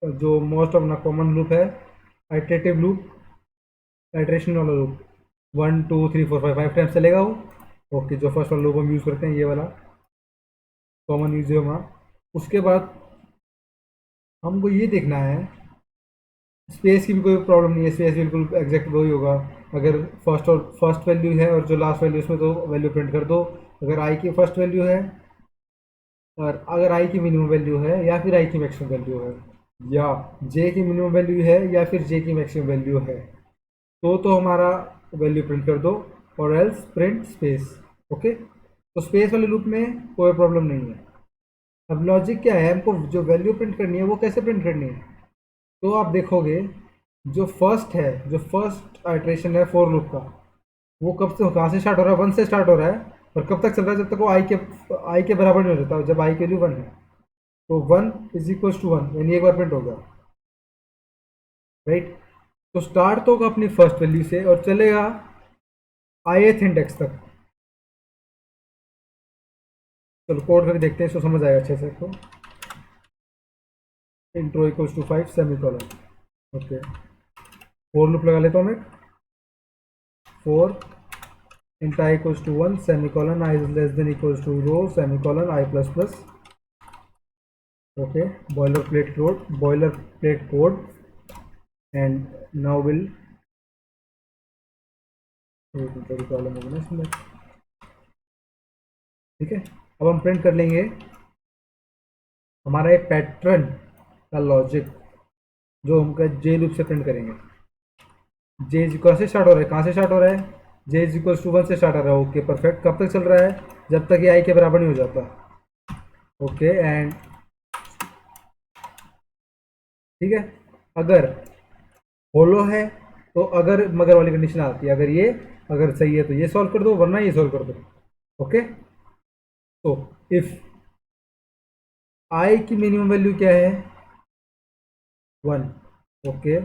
जो मोस्ट अपना कॉमन लूप है, आइटरेटिव लूप, आइटरेशन वाला लूप, 1 2 3 4 5 टाइम्स चलेगा वो। ओके, जो फर्स्ट वाला लूप हम यूज़ करते हैं ये वाला कॉमन यूज है वहाँ। उसके बाद हमको ये देखना है, स्पेस की भी कोई प्रॉब्लम नहीं है, स्पेस बिल्कुल एग्जैक्ट वही होगा। अगर फर्स्ट वैल्यू है और जो लास्ट वैल्यू उसमें तो वैल्यू प्रिंट कर दो। अगर आई की फर्स्ट वैल्यू है, और अगर आई की मिनिमम वैल्यू है या फिर आई की मैक्सिमम वैल्यू है, या जे की मिनिमम वैल्यू है या फिर जे की मैक्सिमम वैल्यू है, तो हमारा वैल्यू प्रिंट कर दो, और एल्स प्रिंट स्पेस। ओके, तो स्पेस वाले लूप में कोई प्रॉब्लम नहीं है। अब लॉजिक क्या है, हमको जो वैल्यू प्रिंट करनी है वो कैसे प्रिंट करनी है। तो आप देखोगे, जो फर्स्ट आइट्रेशन है फॉर लूप का, वो कब से कहाँ से स्टार्ट हो रहा है, 1 से स्टार्ट हो रहा है, और कब तक चल रहा है, जब तक वो आई के बराबर नहीं हो जाता, जब आई की वैल्यू 1 है। तो 1 इज इक्वल टू 1, यानी एक बार प्रिंट होगा, राइट। तो स्टार्ट तो होगा अपनी फर्स्ट वैल्यू से और चलेगा ith इंडेक्स तक। चलो कोड करके देखते हैं, इसको समझ आएगा अच्छे से। तो int row equals to 5 semicolon. Okay, for loop लगा लेता हूँ मैं। 4 int I equals to 1 semicolon I is less than equals to row semicolon I plus plus. Okay, boilerplate code, and now we'll column होगा ना इसमें। ठीक है, अब हम प्रिंट कर लेंगे हमारा एक पैटर्न का लॉजिक, जो हम जे लूप से प्रिंट करेंगे। जे कहाँ से स्टार्ट हो रहा है, कहाँ से स्टार्ट हो रहा है, जे इज इक्वल टू 1 से स्टार्ट हो रहा है। ओके परफेक्ट, कब तक चल रहा है, जब तक ये आई के बराबर नहीं हो जाता। ओके एंड ठीक है, अगर होलो है तो अगर मगर वाली कंडीशन आती है, अगर सही है तो ये सॉल्व कर दो, वरना ये सॉल्व कर दो। ओके, तो इफ आई की मिनिमम वैल्यू क्या है, 1, ओके,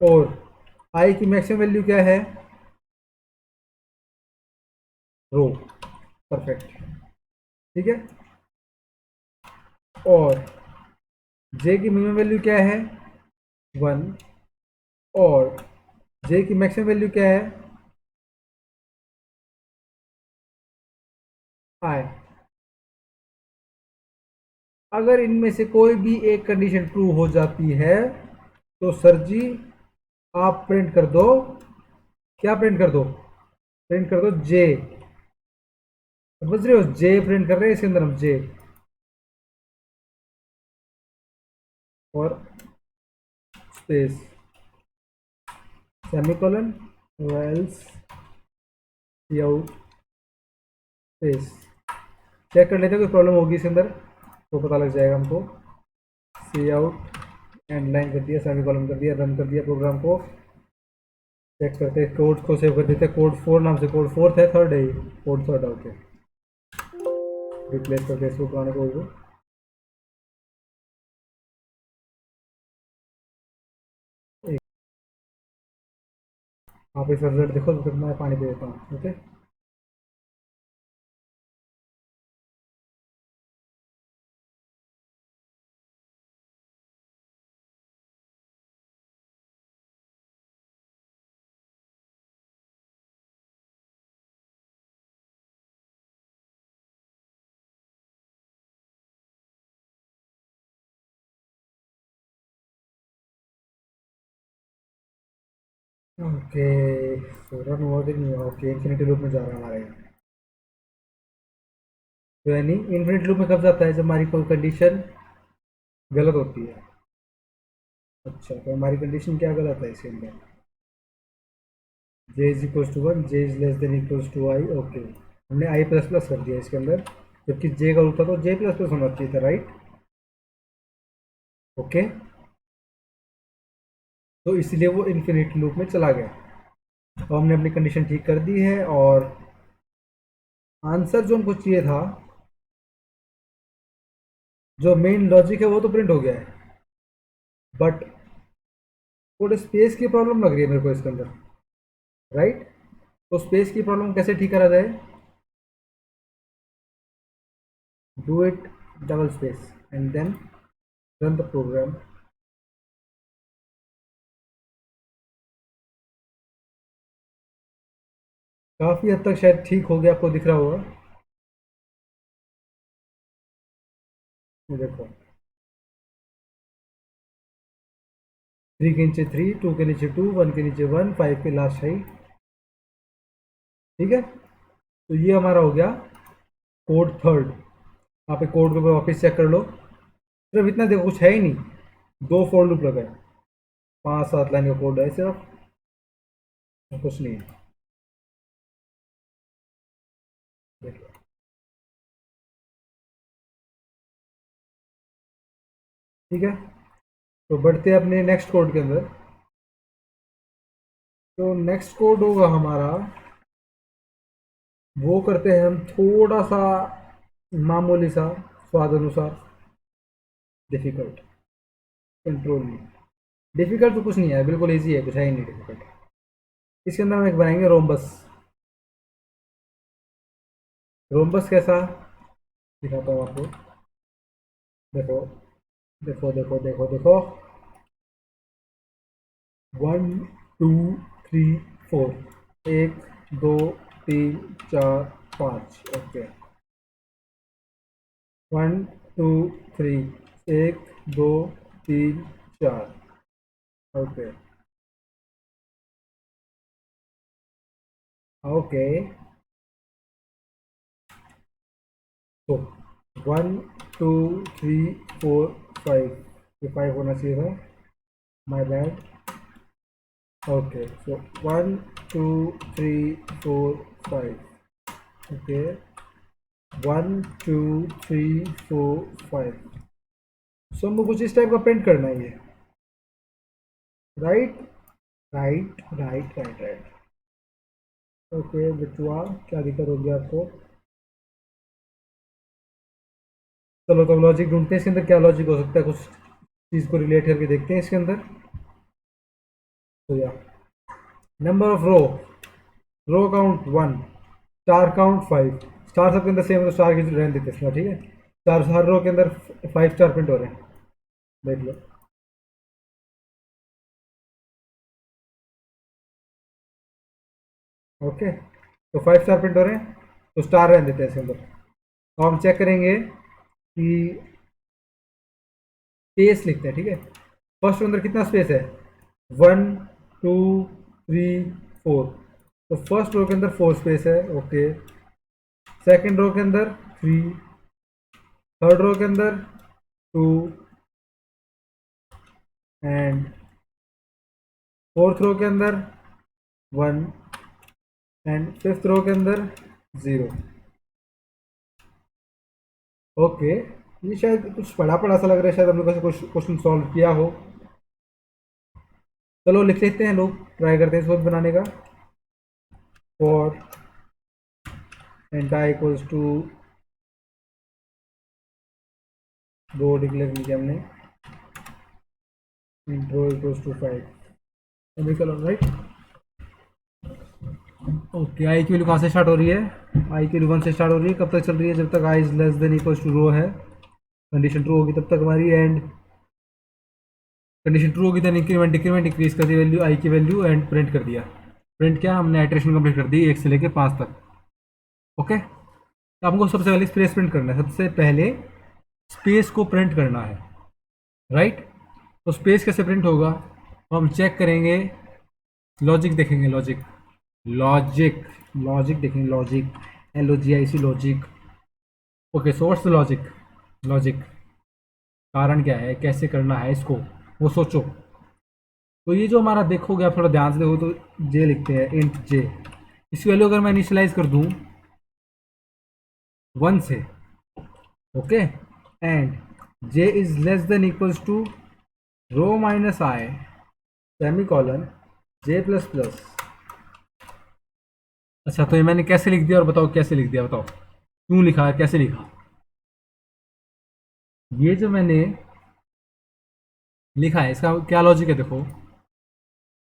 और आई की मैक्सिमम वैल्यू क्या है, रो, परफेक्ट, ठीक है, और जे की मिनिमम वैल्यू क्या है, 1, और जे की मैक्सिमम वैल्यू क्या है, आई। अगर इनमें से कोई भी एक कंडीशन ट्रू हो जाती है तो सर जी आप प्रिंट कर दो, क्या प्रिंट कर दो, प्रिंट कर दो जे, समझ रहे हो, जे प्रिंट कर रहे हैं इसके अंदर हम जे, और space, semicolon, else, out, space, check कर लेते हैं कोई प्रॉब्लम होगी इसके अंदर तो पता लग जाएगा हमको। सी आउट, एंड लाइन कर दिया, सेमीकोलन कर दिया, रन कर दिया प्रोग्राम को, चेक करते हैं, कोड को सेव कर देते हैं, कोड 4 नाम से, कोड 4 है, थर्ड है ये, कोड थर्ड है, ओके, रिप्लेस करते हैं इसको पुराने कोड को। आप इस रिजल्ट देखो तो फिर मैं पानी दे देता हूँ, ओके। ओके, सो रन हुआ कि नहीं हुआ, ओके, इन्फिनिटी लूप में जा रहा है हमारा ये, तो यानी इन्फिनिटी लूप में कब जाता है, जब हमारी कोई कंडीशन गलत होती है। अच्छा, तो हमारी कंडीशन क्या गलत है इसके अंदर, j is equals to 1, J is less than equals to i, okay, हमने आई प्लस प्लस कर दिया इसके अंदर, जबकि जे का रूप था तो जे प्लस प्लस होना चाहिए था, राइट, ओके, तो इसलिए वो इन्फिनिटी लूप में चला गया। तो हमने अपनी कंडीशन ठीक कर दी है, और आंसर जो हमको चाहिए था, जो मेन लॉजिक है वो तो प्रिंट हो गया है, बट थोड़े स्पेस की प्रॉब्लम लग रही है मेरे को इसके अंदर, राइट, तो स्पेस की प्रॉब्लम कैसे ठीक करा जाए, do it double space and then run the program. काफ़ी हद तक शायद ठीक हो गया, आपको दिख रहा होगा, ये देखो, 3 के नीचे 3, 2 के नीचे 2, 1 के नीचे 1, 5 के लास्ट है, ठीक है, तो ये हमारा हो गया कोड थर्ड। आप एक कोड को वापस चेक कर लो, सिर्फ इतना देखो, कुछ है ही नहीं, दो फॉर लूप लगा है, 5-7 लाइन का कोड है सिर्फ, कुछ नहीं है, देखो, ठीक है, तो बढ़ते हैं अपने नेक्स्ट कोड के अंदर। तो नेक्स्ट कोड होगा हमारा, वो करते हैं हम थोड़ा सा मामूली सा, स्वाद अनुसार डिफिकल्ट, कंट्रोल नहीं, डिफिकल्ट तो कुछ नहीं है, बिल्कुल इजी है, कुछ है ही नहीं डिफिकल्ट। इसके अंदर हम एक बनाएंगे रोम्बस। रोम्बस कैसा, दिखाता हूँ आपको, देखो देखो देखो देखो देखो, 1 2 3 4, 1 2 3 4 5, ओके, 1 2 3, 1 2 3 4, ओके, ओके, तो 1 2 3 4 5, ये 5 होना चाहिए था, my bad, okay, so 1 2 3 4 5, okay, 1 2 3 4 5, so हमको कुछ इस टाइप का प्रिंट करना है ये, right right right right right, okay बिटुआ, क्या दिक्कत होगी आपको, चलो तो लॉजिक ढूंढते हैं इसके अंदर, क्या लॉजिक हो सकता है, कुछ चीज़ को रिलेट करके देखते हैं इसके अंदर। तो या number of row count 1, star count 5, star सबके अंदर सेम है तो स्टार की रहने देते हैं इसमें, ठीक है। स्टार हर रो के अंदर 5 स्टार प्रिंट हो रहे हैं, देख लो। ओके, तो 5 स्टार प्रिंट हो रहे हैं तो स्टार रहने देते हैं इसके अंदर। अब हम चेक करेंगे कि स्पेस लिखते हैं, ठीक है। फर्स्ट के अंदर कितना स्पेस है, 1 2 3 4, तो फर्स्ट रो के अंदर 4 स्पेस है, ओके। सेकंड रो के अंदर 3, थर्ड रो के अंदर 2, एंड फोर्थ रो के अंदर 1, एंड फिफ्थ रो के अंदर 0। ओके, ये शायद कुछ पढ़ा पढ़ा सा लग रहा है, शायद हम लोग का क्वेश्चन सॉल्व किया हो। चलो लिख लेते हैं, लोग ट्राई करते हैं इसको बनाने का। For and i equals to row declare किया हमने, row equals to 5 semicolon, right. Okay, i की वैल्यू कहाँ से स्टार्ट हो रही है, आई की वैल्यू 1 से स्टार्ट हो रही है, कब तक चल रही है, जब तक i is less than equals to row है, कंडीशन ट्रू होगी तब तक हमारी, एंड कंडीशन ट्रू होगी देन इंक्रीमेंट डिक्रीमेंट इंक्रीज कर दी वैल्यू, आई की वैल्यू, एंड प्रिंट कर दिया। प्रिंट क्या, हमने आइट्रेशन कंप्लीट कर दी 1 से लेकर 5 तक। ओके, तो हमको सबसे पहले स्पेस प्रिंट करना है, सबसे पहले स्पेस को प्रिंट करना है, राइट। तो स्पेस कैसे प्रिंट होगा, तो हम चेक करेंगे, लॉजिक देखेंगे, लॉजिक लॉजिक लॉजिक देखेंगे, logic LOGIC logic. Okay, source logic, logic कारण क्या है, कैसे करना है इसको, वो सोचो। तो ये जो हमारा देखोगे, आप थोड़ा ध्यान से देखो तो जे लिखते हैं, इंट जे। इसकी वैल्यू अगर मैं इनिशियलाइज कर दूं 1 से, okay, and J is less than equals to row minus i semicolon j plus plus. अच्छा, तो ये मैंने कैसे लिख दिया, और बताओ कैसे लिख दिया, बताओ क्यों लिखा, कैसे लिखा। ये जो मैंने लिखा है इसका क्या लॉजिक है, देखो।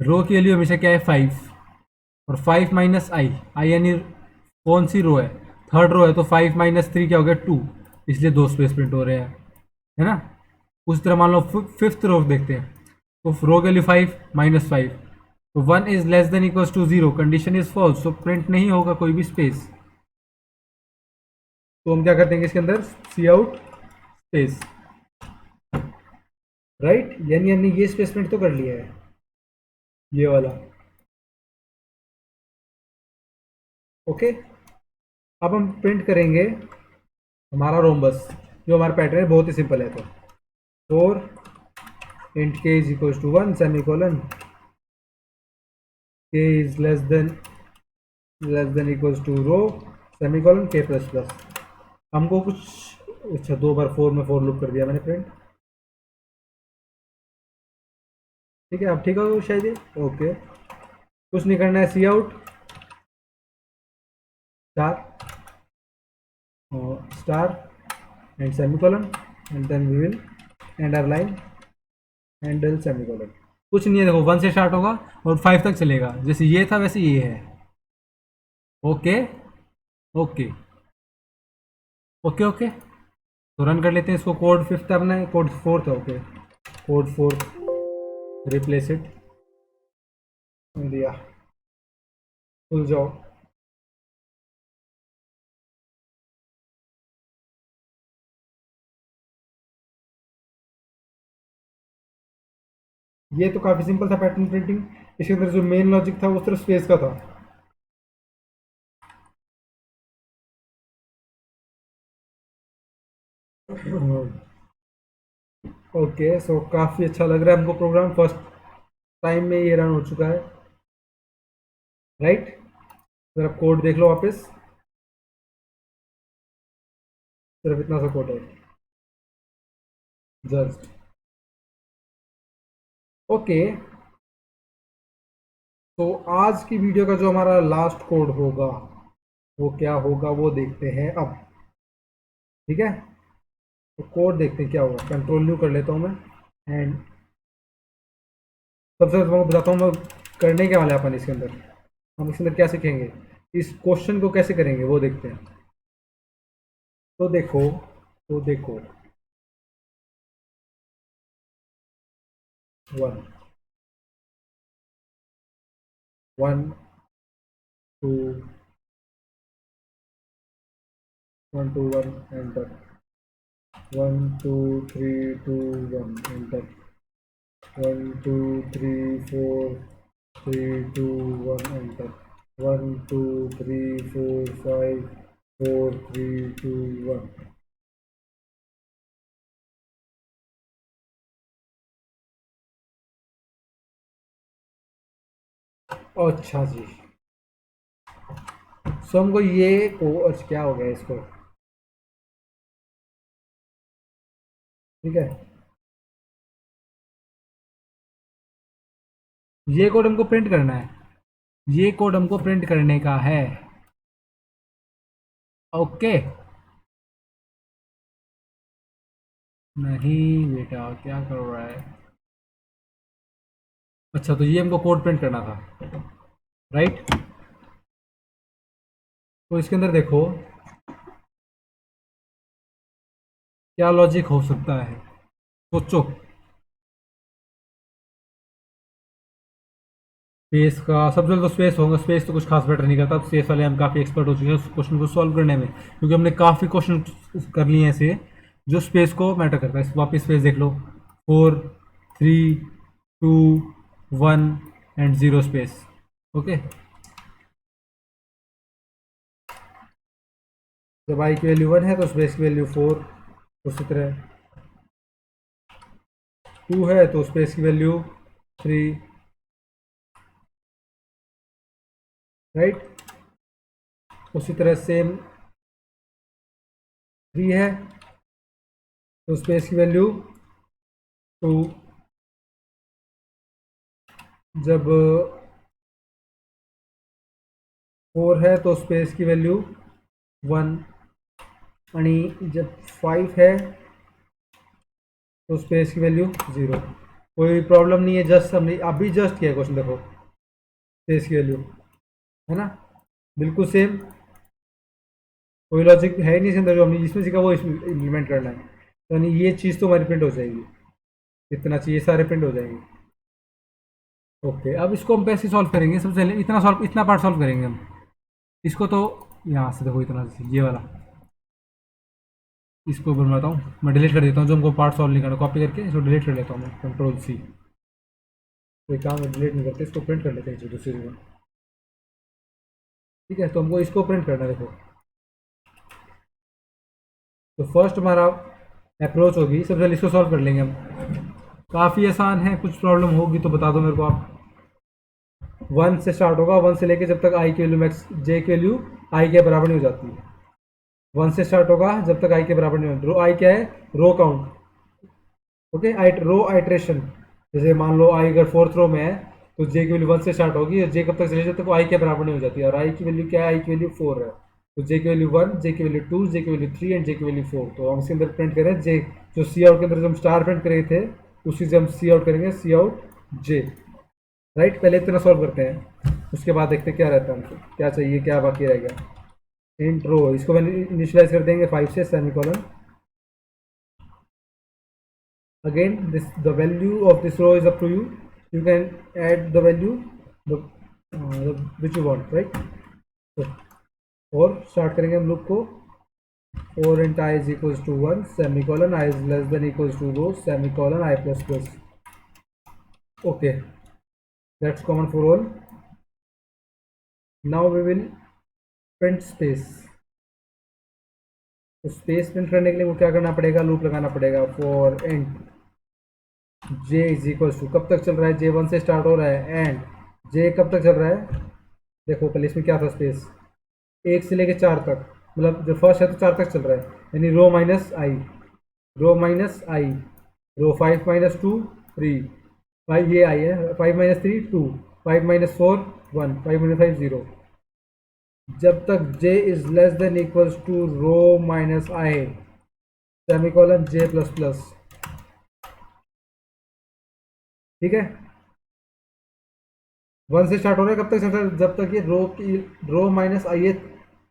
रो की वैल्यू हमेशा क्या है, 5, और 5 माइनस आई, आई यानी कौन सी रो है, थर्ड रो है, तो 5 माइनस 3 क्या हो गया, 2, इसलिए 2 स्पेस प्रिंट हो रहे हैं, है ना। उस तरह मान लो फिफ्थ रो देखते हैं, तो रो के लिए 5 माइनस 5, तो 1 is less than equals to 0, condition is false, तो प्रिंट नहीं होगा कोई भी स्पेस। तो हम क्या कर देंगे इसके अंदर, सी आउट स्पेस, राइट, यानी ये स्पेस प्रिंट तो कर लिया है, ये वाला। ओके, अब हम प्रिंट करेंगे हमारा रोम्बस, जो हमारा पैटर्न है बहुत ही सिंपल है। तो 4 int k is equals to 1 semicolon, k is less than equals to row semicolon k plus plus. हमको कुछ, अच्छा 2 बार 4 में 4 लूप कर दिया मैंने प्रिंट, ठीक है। अब ठीक है शायद ये, ओके, कुछ नहीं करना है, cout star and semicolon, and then we will end our line handle semicolon. कुछ नहीं है, देखो 1 से स्टार्ट होगा और 5 तक चलेगा, जैसे ये था वैसे ये है। ओके ओके ओके ओके, तो रन कर लेते हैं इसको। कोड 5th अपना है, कोड 4th है, okay, code 4th, replace it, दिया, खुल जाओ। ये तो काफ़ी सिंपल था पैटर्न प्रिंटिंग, इसके अंदर जो मेन लॉजिक था वो सिर्फ स्पेस का था। ओके, सो काफ़ी अच्छा लग रहा है हमको प्रोग्राम, फर्स्ट टाइम में ये रन हो चुका है, राइट। अगर आप कोड देख लो वापस, सिर्फ इतना सा कोड है, जस्ट। ओके, तो आज की वीडियो का जो हमारा लास्ट कोड होगा वो क्या होगा, वो देखते हैं अब, ठीक है। तो कोड देखते हैं क्या होगा। कंट्रोल यू कर लेता हूँ मैं। एंड सबसे पहले मैं बताता हूँ मैं करने क्या वाला है अपन इसके अंदर। हम इसके अंदर क्या सीखेंगे, इस क्वेश्चन को कैसे करेंगे वो देखते हैं। तो देखो 1 1 2 1 2 1 एंटर, 1 2 3 2 1 एंटर, 1 2 3 4 3 2 1 एंटर, 1 2 3 4 5 4 3 2 1। अच्छा जी, सो हमको ये को अच्छा क्या हो गया इसको, ठीक है। ये कोड हमको प्रिंट करना है, ये कोड हमको प्रिंट करने का है। ओके। नहीं बेटा क्या कर रहा है। अच्छा तो ये हमको कोड प्रिंट करना था, राइट। तो इसके अंदर देखो क्या लॉजिक हो सकता है, सोचो। स्पेस का सबसे पहले तो स्पेस होगा, स्पेस तो कुछ खास मैटर नहीं करता। अब स्पेस वाले हम काफ़ी एक्सपर्ट हो चुके हैं उस क्वेश्चन को सॉल्व करने में, क्योंकि हमने काफ़ी क्वेश्चन कर लिए हैं ऐसे जो स्पेस को मैटर करता है। वापस स्पेस देख लो, 4 3 2 1 एंड 0 स्पेस। ओके। जब आई की वैल्यू 1 है तो स्पेस की वैल्यू 4, उसी तरह 2 है तो स्पेस की वैल्यू 3, राइट। उसी तरह सेम 3 है तो स्पेस की वैल्यू 2। जब 4 है तो स्पेस की वैल्यू 1, आणि जब 5 है तो स्पेस की वैल्यू 0। कोई प्रॉब्लम नहीं है, जस्ट हमने अभी जस्ट किया क्वेश्चन, देखो स्पेस की वैल्यू है ना, बिल्कुल सेम। कोई लॉजिक है नहीं इसके अंदर, जो हमने इसमें सीखा वो इसमें इम्प्लीमेंट करना है। तो यानी ये चीज़ तो हमारी प्रिंट हो जाएगी, इतना चाहिए सारे प्रिंट हो जाएंगे। ओके, अब इसको हम कैसे सॉल्व करेंगे। सबसे पहले इतना पार्ट सॉल्व करेंगे हम इसको। तो यहाँ से देखो इतना ये वाला, इसको बनाता हूँ मैं, डिलीट कर देता हूँ जो हमको पार्ट सॉल्व नहीं करना। कॉपी करके इसको डिलीट कर लेता हूँ मैं, कंट्रोल सी। कोई काम डिलीट नहीं करते, इसको प्रिंट कर लेते हैं दूसरी जगह। ठीक है, तो हमको इसको प्रिंट करना है, देखो। तो फर्स्ट हमारा अप्रोच होगी, सबसे पहले इसको सॉल्व कर लेंगे हम। काफ़ी आसान है, कुछ प्रॉब्लम होगी तो बता दो मेरे को आप। 1 से स्टार्ट होगा, 1 से लेके जब तक आई की वैल्यू मैक्स जे की वैल्यू आई के बराबर नहीं हो जाती है। 1 से स्टार्ट होगा जब तक आई के बराबर नहीं होती। रो आई क्या है, रो काउंट। ओके, रो आइट्रेशन। जैसे मान लो आई अगर 4th रो में है तो जे की वैल्यू 1 से स्टार्ट होगी और जे कब तक चले जब तक वो आई के बराबर नहीं हो जाती है। और आई की वैल्यू क्या है, आई की वैल्यू 4 है, तो जे की वैल्यू 1, जे की वैल्यू 2, जे की वैल्यू 3 एंड जे की वैल्यू 4। तो हम इसके अंदर प्रिंट करें जे, जो सी आउट के अंदर जो हम स्टार प्रिंट करे थे उसी से हम सी आउट करेंगे, सी आउट जे, राइट। पहले इतना सॉल्व करते हैं, उसके बाद देखते हैं क्या रहता है हमको, क्या चाहिए क्या बाकी रहेगा। इंट रो, इसको मैंने इनिशियलाइज कर देंगे 5 से, semicolon. Again, the value of this row is up to you. You can add the value which you want, right? So, और स्टार्ट करेंगे हम लोग को 4 int I is equals to 1 semicolon I is less than equals to row semicolon I plus plus. Okay, that's common for all. Now we will print space. तो space print करने के लिए वो क्या करना पड़ेगा, लूप लगाना पड़ेगा for int j is equals to, कब तक चल रहा है, जे 1 से स्टार्ट हो रहा है, एंड जे कब तक चल रहा है। देखो पहले इसमें क्या था, स्पेस 1 से लेके 4 तक, मतलब जो फर्स्ट है तो 4 तक चल रहा है, यानी रो माइनस आई, रो माइनस आई, रो 5 माइनस 2 3, 5 ये आई है, 5 माइनस 3 2, 5 माइनस 4 1, 5 माइनस 5 0। जब तक j is less than equals to row minus i, semicolon j plus plus, ठीक है। 1 से स्टार्ट हो रहा है, कब तक चलता है? जब तक ये रो माइनस आई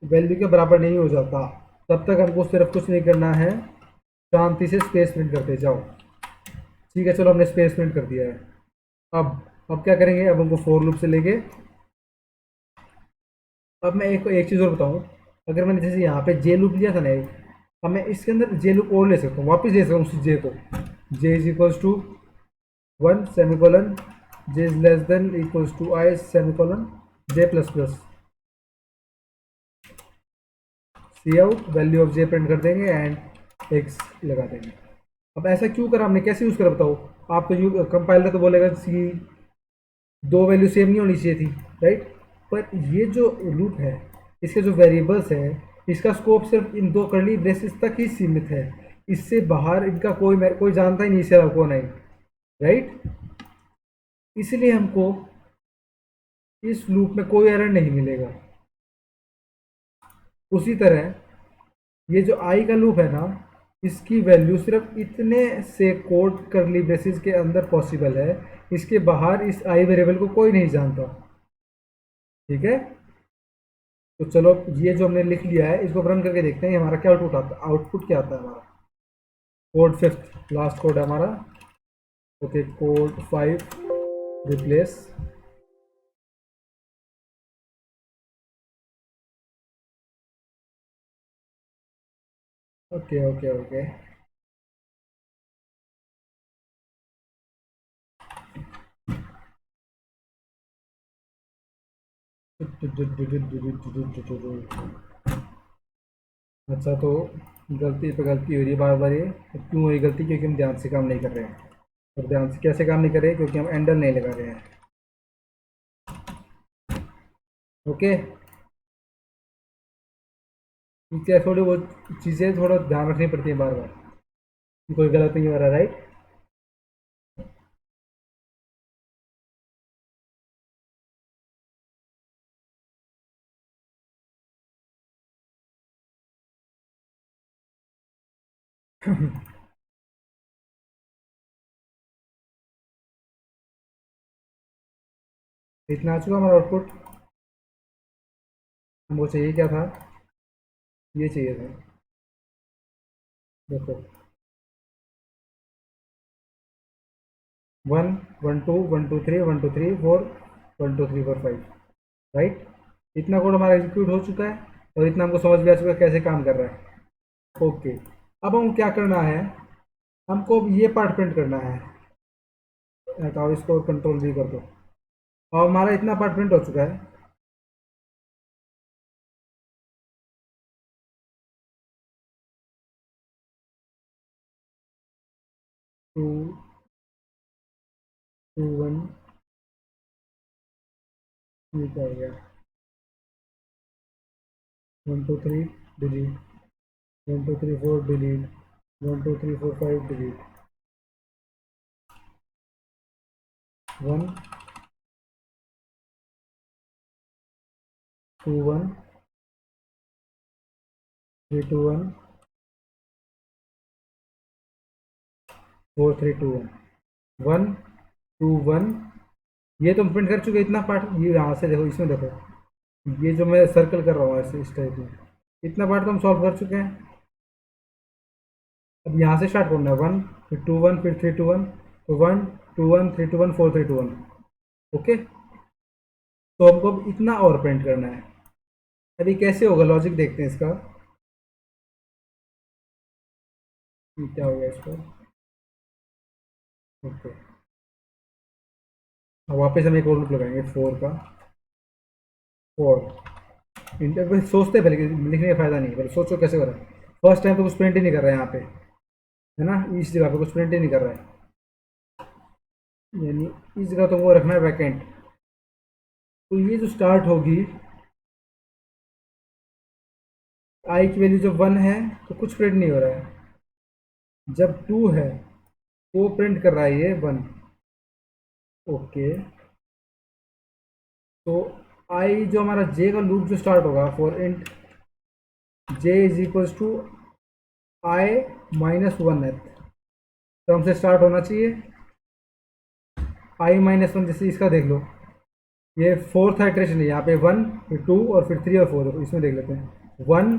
वैल्यू के बराबर नहीं हो जाता, तब तक हमको सिर्फ कुछ नहीं करना है, शांति से स्पेस प्रिंट करते जाओ। ठीक है, चलो हमने स्पेस प्रिंट कर दिया है। अब क्या करेंगे, अब हमको फोर लूप से लेके, अब मैं एक एक चीज़ और बताऊँ। अगर मैंने जैसे यहाँ पे जे लूप लिया था ना एक, अब मैं इसके अंदर जे लूप और ले सकता हूँ, वापस ले सकता हूँ उस जे को। J is equals to 1 semicolon, j is less than equals to i semicolon j plus plus, cout value of j print कर देंगे एंड एक्स लगा देंगे। अब ऐसा क्यों करा हमने, कैसे यूज़ करा बताओ। आप तो यू कंपाइलर तो बोलेगा सी दो वैल्यू सेम नहीं होनी चाहिए थी, राइट। पर ये जो लूप है, इसके जो वेरिएबल्स है, इसका स्कोप सिर्फ इन दो कर्ली ब्रेसेस तक ही सीमित है। इससे बाहर इनका कोई जानता ही नहीं इसे कौन है, राइट। इसलिए हमको इस लूप में कोई एरर नहीं मिलेगा। उसी तरह ये जो आई का लूप है ना, इसकी वैल्यू सिर्फ इतने से कोड करली ब्रेसेस के अंदर पॉसिबल है, इसके बाहर इस आई वेरिएबल को कोई नहीं जानता, ठीक है। तो चलो ये जो हमने लिख लिया है, इसको रन करके देखते हैं हमारा क्या आउटपुट आता है। आउटपुट क्या आता है हमारा, कोड 5th लास्ट कोड है हमारा। Okay, code 5 replace, okay okay okay. अच्छा, तो गलती पे गलती हो रही है बार बार। ये क्यों हो रही गलती, क्योंकि हम ध्यान से काम नहीं कर रहे हैं। और ध्यान से कैसे काम नहीं कर रहे हैं, क्योंकि हम एंडल नहीं लगा रहे हैं। ओके, क्या थोड़ी बहुत चीज़ें थोड़ा ध्यान रखनी पड़ती है बार बार, कि कोई गलत नहीं हो रहा, राइट। इतना आ चुका हमारा आउटपुट। हमको चाहिए क्या था, ये चाहिए था, देखो 1 1 2 1 2 3 1 2 3 4 1 2 3 4 5, राइट। इतना कोड हमारा एग्जीक्यूट हो चुका है, और इतना हमको समझ भी आ चुका है कैसे काम कर रहा है। ओके, अब हमको क्या करना है, हमको अब ये पार्ट प्रिंट करना है। हटाओ इसको, कंट्रोल भी कर दो। और हमारा इतना पार्ट प्रिंट हो चुका है। 2 2 1, ये क्या हो गया, 1 2 3 डिलीट, 1 2 3 4 डिलीट, 1 2 3 4 5 डिलीट, 1 2 1 3 2 1 4 3 2 1 1 2 1। ये तो हम प्रिंट कर चुके हैं इतना पार्ट। ये यहाँ से देखो, इसमें देखो, ये जो मैं सर्कल कर रहा हूँ ऐसे इस टाइप में, इतना पार्ट तो हम सॉल्व कर चुके हैं। अब यहाँ से स्टार्ट करना है, 1 फिर 2 1 फिर 3 2 1, तो 1 2 1 3 2 1 4 3 2 1। ओके, तो हमको अब इतना और प्रिंट करना है। अभी कैसे होगा, लॉजिक देखते हैं इसका। ये क्या हो गया इसका, ओके। अब वापस हम एक और लूप लगाएंगे 4 का, 4। इंटरवल सोचते पहले कि लिखने का फायदा नहीं है, पहले सोचो कैसे कर रहा है। फर्स्ट टाइम तो कुछ प्रिंट ही नहीं कर रहा है यहाँ पे, है ना, इस जगह पे कुछ प्रिंट ही नहीं कर रहा है। यानी इस जगह तो वो रखना है वैकेंट। तो ये जो स्टार्ट होगी, आई की वैल्यू जब 1 है तो कुछ प्रिंट नहीं हो रहा है, जब 2 है वो प्रिंट कर रहा है ये 1। ओके, तो आई जो हमारा जे का लूप जो स्टार्ट होगा for int j is equals to i minus one है, टर्म से स्टार्ट होना चाहिए। आई माइनस वन, जैसे इसका देख लो, ये फोर्थ आइट्रेशन है, यहाँ पे वन, फिर टू और फिर थ्री और फोर। इसमें देख लेते हैं, वन,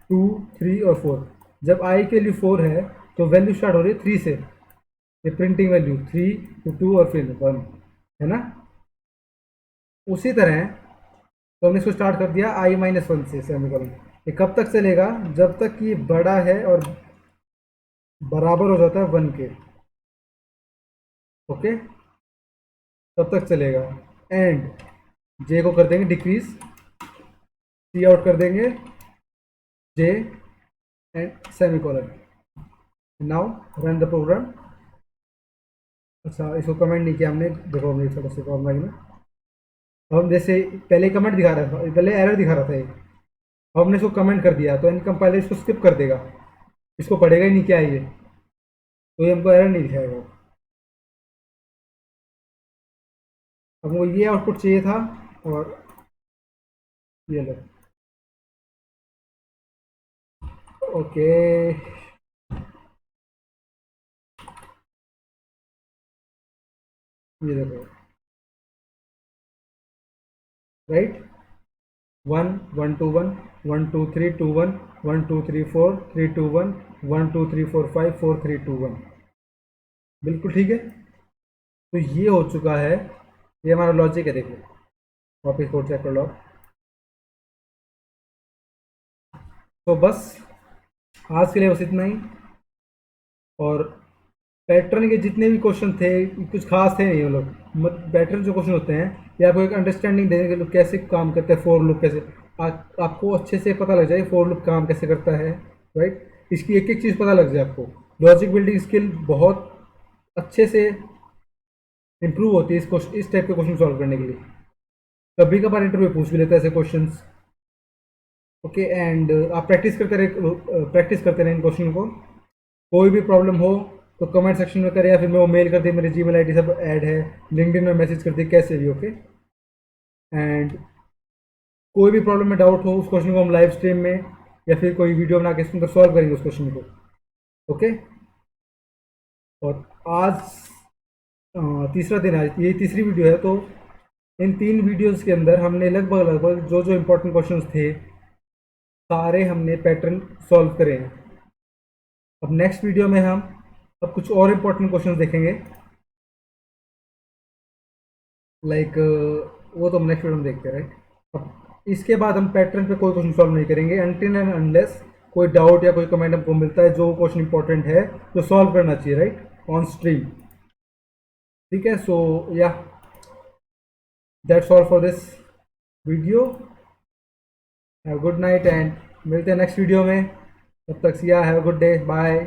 टू, थ्री और फोर। जब आई के लिए फोर है तो वैल्यू स्टार्ट हो रही है थ्री से, ये प्रिंटिंग वैल्यू थ्री, फिर टू और फिर वन, है ना। उसी तरह तो हमने इसको स्टार्ट कर दिया आई माइनस वन से सेमीकोलन। ये कब तक चलेगा? जब तक कि बड़ा है और बराबर हो जाता है वन के, ओके, तब तक चलेगा। एंड जे को कर देंगे डिक्रीज, सी आउट कर देंगे जे and semicolon. Now run the program. अच्छा, इसको कमेंट नहीं किया हमने, देखो हमने छोटा सा प्रॉब्लम आई ना। अब हम जैसे पहले कमेंट दिखा रहा था, पहले एरर दिखा रहा था ये, अब हमने इसको कमेंट कर दिया तो इनकम्पाइलर इसको स्किप कर देगा, इसको पढ़ेगा ही नहीं क्या है ये, तो ये हमको एरर नहीं दिखाएगा। अब वो ये आउटपुट चाहिए था, और ये लो, ओके। ये देखो, right, one, one two one, one two three two one, one two three four, three two one, one two three four five, four three two one, बिल्कुल ठीक है। तो ये हो चुका है, ये हमारा लॉजिक है, देख लो, वापिस कोड चेक कर लो। तो बस आज के लिए बस इतना ही। और पैटर्न के जितने भी क्वेश्चन थे कुछ खास थे नहीं, वो लोग पैटर्न जो क्वेश्चन होते हैं ये आपको एक अंडरस्टैंडिंग देने के लिए कैसे काम करते हैं, फोर लूप कैसे, आपको अच्छे से पता लग जाए फोर लूप काम कैसे करता है, राइट। इसकी एक एक चीज़ पता लग जाए आपको। लॉजिक बिल्डिंग स्किल बहुत अच्छे से इंप्रूव होती है इस टाइप के क्वेश्चन सॉल्व करने के लिए। कभी कभार इंटरव्यू पूछ भी लेता है ऐसे क्वेश्चन, ओके। एंड आप प्रैक्टिस करते रहे इन क्वेश्चन को। कोई भी प्रॉब्लम हो तो कमेंट सेक्शन में करें, या फिर मैं वो मेल कर दी, मेरे जीमेल आईडी सब ऐड है, लिंक्डइन में मैसेज कर दी, कैसे भी, ओके। एंड कोई भी प्रॉब्लम में डाउट हो उस क्वेश्चन को हम लाइव स्ट्रीम में या फिर कोई वीडियो बना के इसके अंदर सॉल्व करेंगे उस क्वेश्चन को, ओके। और आज तीसरा दिन है, ये तीसरी वीडियो है। तो इन तीन वीडियोस के अंदर हमने लगभग लगभग जो जो इम्पोर्टेंट क्वेश्चंस थे सारे हमने पैटर्न सॉल्व करे हैं। अब नेक्स्ट वीडियो में हम अब कुछ और इम्पोर्टेंट क्वेश्चंस देखेंगे, लाइक वो तो हम नेक्स्ट वीडियो में देखते हैं, राइट। अब इसके बाद हम पैटर्न पे कोई क्वेश्चन सॉल्व नहीं करेंगे अनटिल एंड अनलेस कोई डाउट या कोई कमेंट हमको मिलता है जो क्वेश्चन इंपॉर्टेंट है तो सॉल्व करना चाहिए, राइट, ऑन स्ट्रीम, ठीक है। सो या that's all for this video. Have good night and मिलते हैं नेक्स्ट वीडियो में, तब तक see ya, have good day, bye.